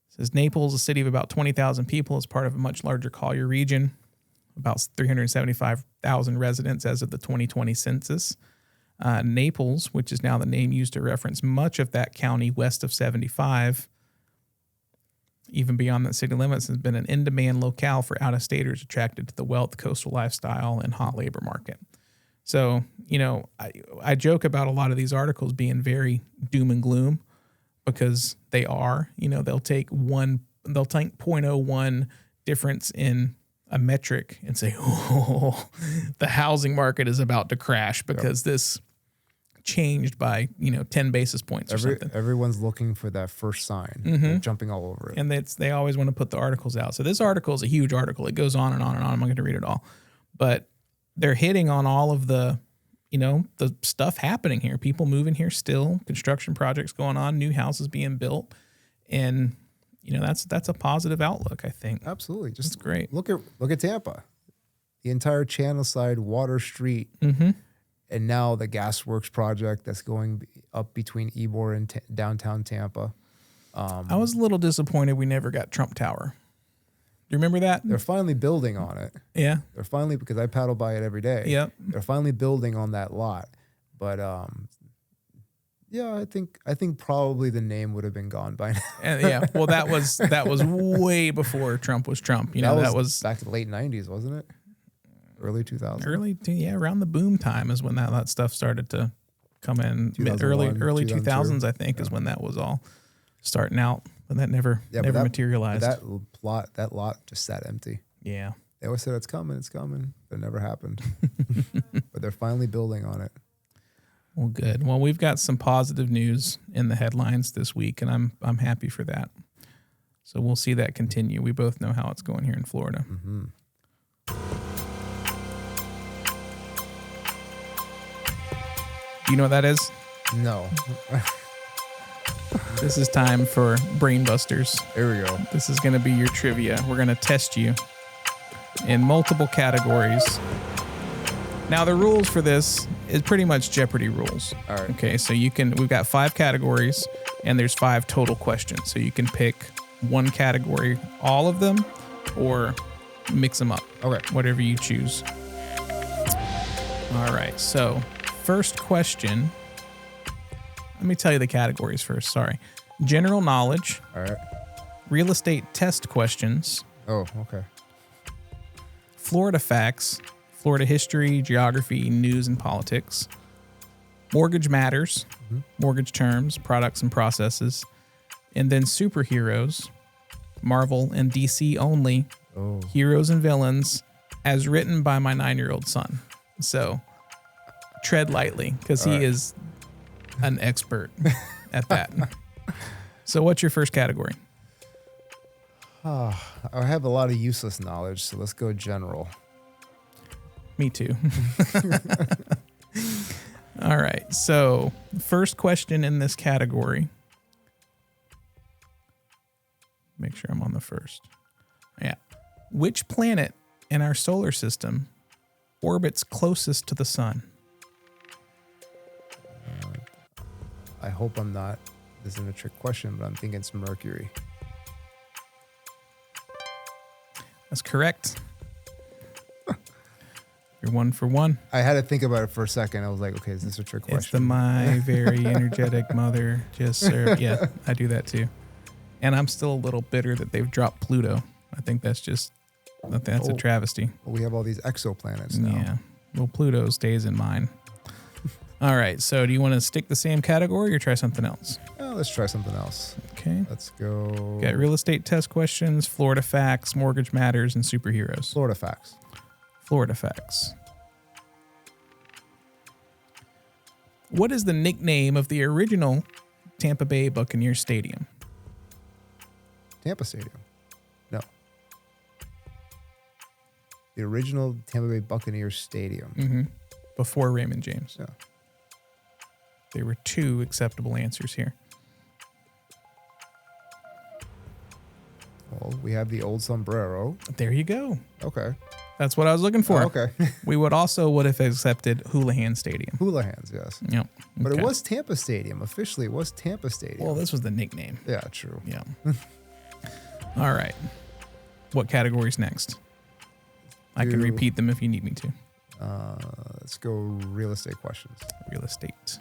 says Naples, a city of about 20,000 people, is part of a much larger Collier region, about 375,000 residents as of the 2020 census. Naples, which is now the name used to reference much of that county west of 75, even beyond the city limits, has been an in-demand locale for out-of-staters attracted to the wealth, coastal lifestyle, and hot labor market. So, I joke about a lot of these articles being very doom and gloom because they are. They'll take 0.01 difference in a metric and say, oh, the housing market is about to crash because this changed by 10 basis points or something. Everyone's looking for that first sign. They're jumping all over it. And they always want to put the articles out. So this article is a huge article. It goes on and on and on. I'm not going to read it all. But they're hitting on all of the the stuff happening here. People moving here still, construction projects going on, new houses being built. And that's a positive outlook, I think. Absolutely. It's great. Look at Tampa. The entire Channel Side, Water Street, and now the Gasworks project that's going up between Ybor and downtown Tampa. I was a little disappointed we never got Trump Tower. Do you remember that? They're finally building on it. Yeah. They're finally, because I paddle by it every day. Yep. They're finally building on that lot. But I think probably the name would have been gone by now. And well, that was way before Trump was Trump. That was back to the late 90s, wasn't it? Early 2000s. Around the boom time is when that stuff started to come in. Early 2000s, I think, is when that was all starting out, but that never materialized. That lot just sat empty. Yeah. They always said it's coming, but it never happened. But they're finally building on it. Well, good. Well, we've got some positive news in the headlines this week, and I'm happy for that. So we'll see that continue. We both know how it's going here in Florida. Mm-hmm. Do you know what that is? No. This is time for Brain Busters. Here we go. This is going to be your trivia. We're going to test you in multiple categories. Now, the rules for this is pretty much Jeopardy rules. All right. Okay, so we've got 5 categories, and there's 5 total questions. So you can pick one category, all of them, or mix them up. Okay. Whatever you choose. All right, so first question. Let me tell you the categories first. Sorry. General knowledge. All right. Real estate test questions. Oh, okay. Florida facts. Florida history, geography, news, and politics. Mortgage matters. Mortgage terms, products, and processes. And then superheroes. Marvel and DC only. Oh. Heroes and villains as written by my 9-year-old son. So tread lightly because he is an expert at that. So what's your first category? I have a lot of useless knowledge, so let's go general. Me too. All right. So first question in this category. Make sure I'm on the first. Yeah. Which planet in our solar system orbits closest to the sun? I hope this isn't a trick question, but I'm thinking it's Mercury. That's correct. You're 1 for 1. I had to think about it for a second. I was like, okay, is this a trick question? It's my very energetic mother just served. Yeah, I do that too. And I'm still a little bitter that they've dropped Pluto. I think that's a travesty. Well, we have all these exoplanets now. Yeah. Well, Pluto stays in mine. All right. So do you want to stick the same category or try something else? Let's try something else. Okay. Let's go. Got real estate test questions, Florida facts, mortgage matters, and superheroes. Florida facts. Florida facts. What is the nickname of the original Tampa Bay Buccaneers Stadium? Tampa Stadium. No. The original Tampa Bay Buccaneers Stadium. Mm-hmm. Before Raymond James. Yeah. There were 2 acceptable answers here. Well, we have the old sombrero. There you go. Okay. That's what I was looking for. Oh, okay. We would have accepted Houlihan Stadium. Houlihan's, yes. Yep. But Okay. it was Tampa Stadium. Officially, it was Tampa Stadium. Well, this was the nickname. Yeah, true. Yeah. All right. What category's next? I can repeat them if you need me to. Let's go real estate questions. Real estate.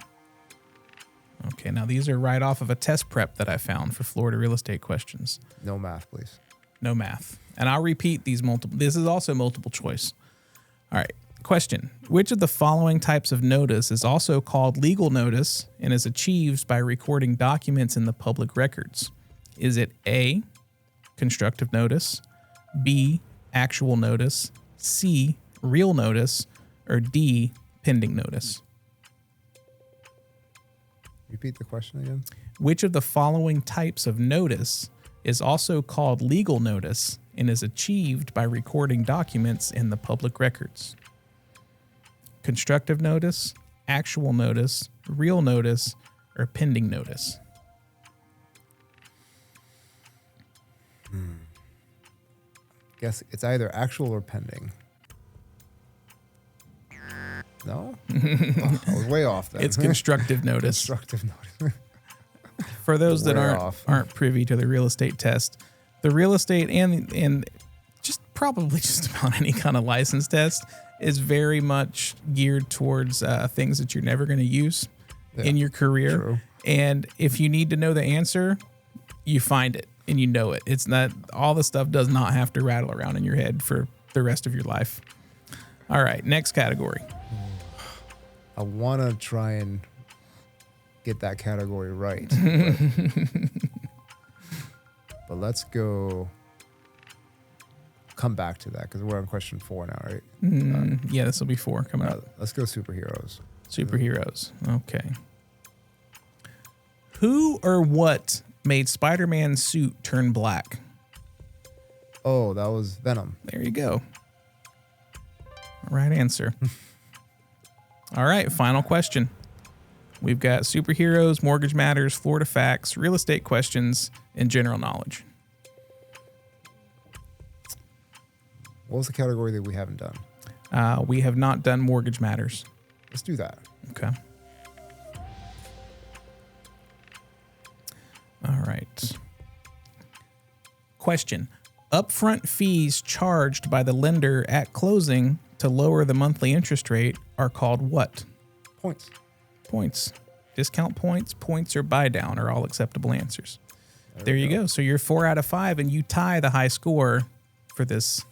Okay, now these are right off of a test prep that I found for Florida real estate questions. No math, please. No math. And I'll repeat these multiple. This is also multiple choice. All right. Question. Which of the following types of notice is also called legal notice and is achieved by recording documents in the public records? Is it A, constructive notice, B, actual notice, C, real notice, or D, pending notice? Repeat the question again. Which of the following types of notice is also called legal notice and is achieved by recording documents in the public records? Constructive notice, actual notice, real notice, or pending notice? Guess it's either actual or pending. No? I was way off then. It's constructive notice. Constructive notice. For those that Way aren't privy to the real estate test, the real estate and just probably just about any kind of license test is very much geared towards things that you're never going to use in your career. True. And if you need to know the answer, you find it and you know it. It's not, all the stuff does not have to rattle around in your head for the rest of your life. All right, next category. I want to try and get that category right. But let's go. Come back to that because we're on question 4 now, right? Yeah, this will be 4 coming up. Let's go superheroes. Superheroes. Okay. Who or what made Spider-Man's suit turn black? Oh, that was Venom. There you go. Right answer. All right, final question. We've got superheroes, mortgage matters, Florida facts, real estate questions, and general knowledge. What was the category that we haven't done? We have not done mortgage matters. Let's do that. Okay. All right. Question. Upfront fees charged by the lender at closing to lower the monthly interest rate are called what? Points. Points. Discount points, points, or buy down are all acceptable answers. There you go. So you're 4 out of 5 and you tie the high score for this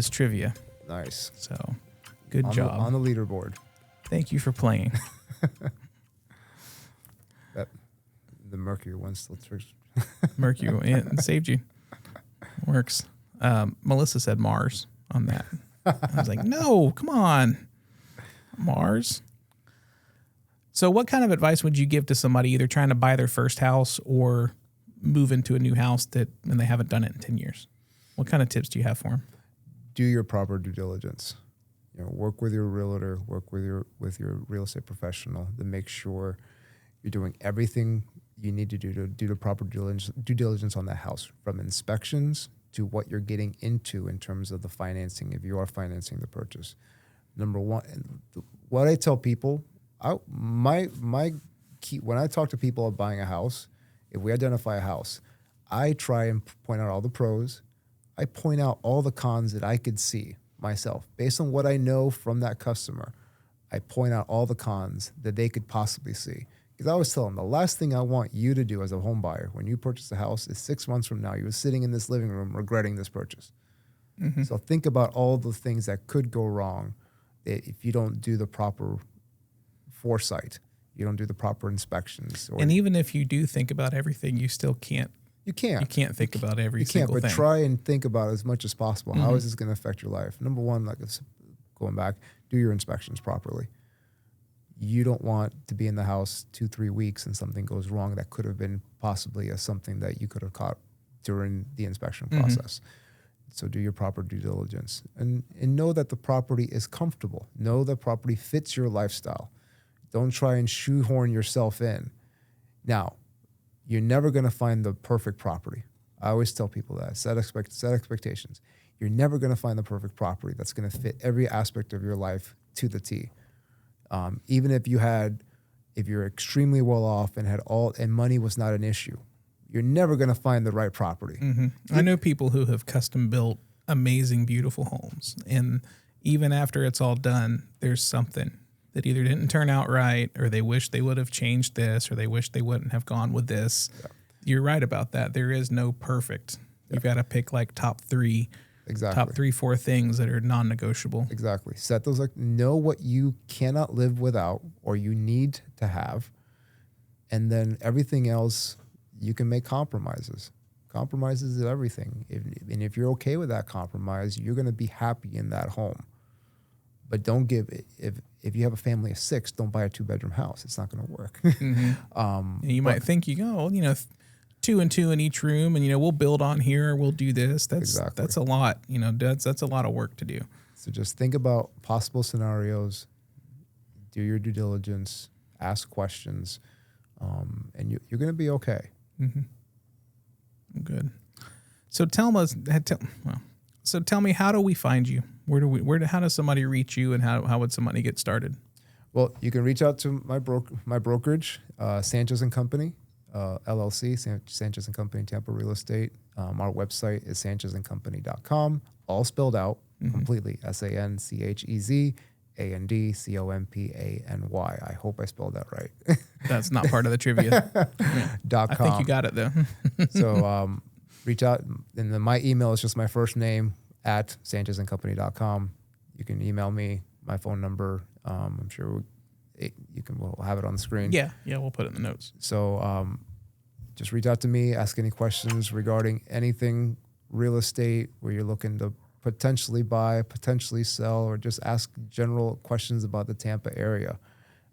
trivia. Nice. So good job. On the leaderboard. Thank you for playing. The Mercury one still tricks. Mercury, it saved you. Works. Melissa said Mars on that. I was like, no, come on. Mars. So what kind of advice would you give to somebody either trying to buy their first house or move into a new house and they haven't done it in 10 years? What kind of tips do you have for them? Do your proper due diligence. Work with your realtor, work with your real estate professional to make sure you're doing everything you need to do the proper due diligence on that house, from inspections to what you're getting into in terms of the financing, if you are financing the purchase. Number one, what I tell people, my key, when I talk to people about buying a house, if we identify a house, I try and point out all the pros. I point out all the cons that I could see myself. Based on what I know from that customer, I point out all the cons that they could possibly see. Because I always tell them, the last thing I want you to do as a home buyer when you purchase a house is 6 months from now, you're sitting in this living room regretting this purchase. Mm-hmm. So think about all the things that could go wrong if you don't do the proper foresight, you don't do the proper inspections. And even if you do think about everything, you still can't. You can't. You can't think about every single thing. But try and think about as much as possible. Mm-hmm. How is this going to affect your life? Number one, going back, do your inspections properly. You don't want to be in the house 2-3 weeks and something goes wrong that could have been possibly something that you could have caught during the inspection process. Mm-hmm. So do your proper due diligence and know that the property is comfortable. Know the property fits your lifestyle. Don't try and shoehorn yourself in. Now, you're never going to find the perfect property. I always tell people that. Set expectations. you're never going to find the perfect property that's going to fit every aspect of your life to the T. Even if you're extremely well off and money was not an issue, you're never going to find the right property. Mm-hmm. I know people who have custom built amazing, beautiful homes. And even after it's all done, there's something that either didn't turn out right, or they wish they would have changed this, or they wish they wouldn't have gone with this. Yeah. You're right about that. There is no perfect. Yeah. You've got to pick like top 3. Exactly. Top 3, 4 things that are non-negotiable. Exactly. Set those, know what you cannot live without or you need to have. And then everything else, you can make compromises. Compromises is everything. And if you're okay with that compromise, you're going to be happy in that home. But don't if you have a family of 6, don't buy a 2-bedroom house. It's not going to work. Mm-hmm. Might think 2 and 2 in each room, and we'll build on here, we'll do this. That's a lot. That's a lot of work to do. So just think about possible scenarios, do your due diligence, ask questions, and you're going to be okay. Mm-hmm. Good. So tell me, how do we find you? How does somebody reach you, and how would somebody get started? Well, you can reach out to my brokerage, Sanchez and Company. LLC, Sanchez and Company, Tampa Real Estate. Our website is sanchezandcompany.com, all spelled out completely. SANCHEZANDCOMPANY. I hope I spelled that right. That's not part of the trivia. .com. I think you got it though. So reach out, and then my email is just my first name at sanchezandcompany.com. You can email me, my phone number. I'm sure we'll have it on the screen. Yeah, we'll put it in the notes. So just reach out to me, ask any questions regarding anything real estate where you're looking to potentially buy, potentially sell, or just ask general questions about the Tampa area.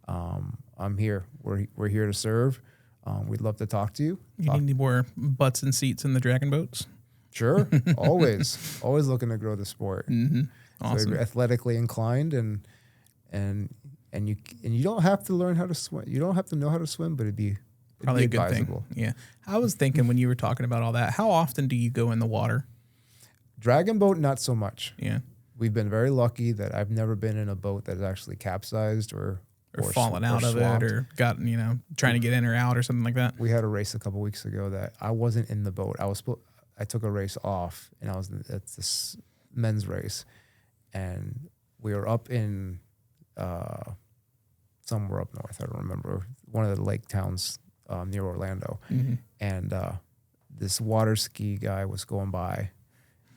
I'm here. We're here to serve. We'd love to talk to you. You need any more butts and seats in the dragon boats? Sure. Always looking to grow the sport. Mm-hmm. Awesome. So you're athletically inclined and you don't have to learn how to swim. You don't have to know how to swim, but it'd be probably a good thing. Yeah. I was thinking when you were talking about all that, how often do you go in the water? Dragon boat, not so much. Yeah. We've been very lucky that I've never been in a boat that's actually capsized or fallen out of it, or gotten, trying to get in or out or something like that. We had a race a couple weeks ago that I wasn't in the boat. I took a race off, and I was at this men's race, and we were up in somewhere up north. I don't remember, one of the lake towns near Orlando, and this water ski guy was going by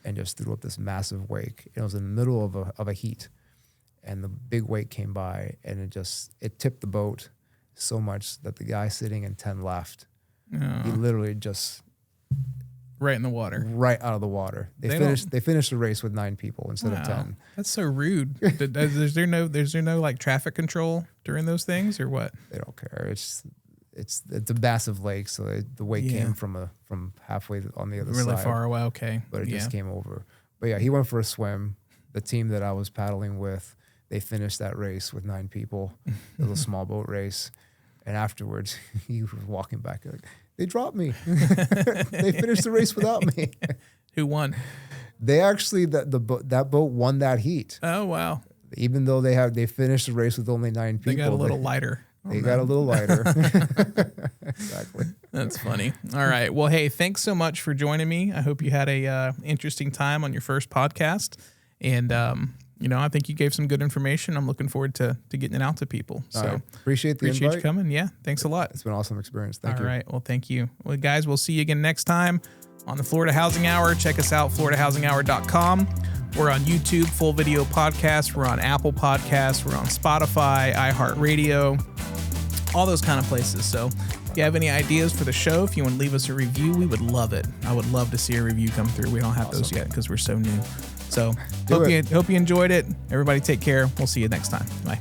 and just threw up this massive wake. It was in the middle of a heat, and the big wake came by, and it tipped the boat so much that the guy sitting in 10 left, he literally just right in the water, right out of the water. They finished the race with 9 people instead of 10. That's so rude. Is there no like traffic control during those things, or what? They don't care. It's a massive lake, so the wake came from halfway on the other side. Really far away, okay. But it just came over. But yeah, he went for a swim. The team that I was paddling with, they finished that race with 9 people. It was a small boat race. And afterwards, he was walking back like, they dropped me. They finished the race without me. Who won? They actually, that boat won that heat. Oh, wow. Even though they finished the race with only 9 people. They got a little lighter. They got a little lighter. Exactly. That's funny. All right. Well, hey, thanks so much for joining me. I hope you had a interesting time on your first podcast. And, I think you gave some good information. I'm looking forward to getting it out to people. So right. Appreciate invite. You coming. Yeah. Thanks a lot. It's been an awesome experience. Thank you. All right. Well, thank you. Well, guys, we'll see you again next time on the Florida Housing Hour. Check us out, FloridaHousingHour.com. We're on YouTube, full video podcast. We're on Apple Podcasts. We're on Spotify, iHeartRadio, all those kind of places. So if you have any ideas for the show, if you want to leave us a review, we would love it. I would love to see a review come through. We don't have those yet because we're so new. So hope you enjoyed it. Everybody take care. We'll see you next time. Bye.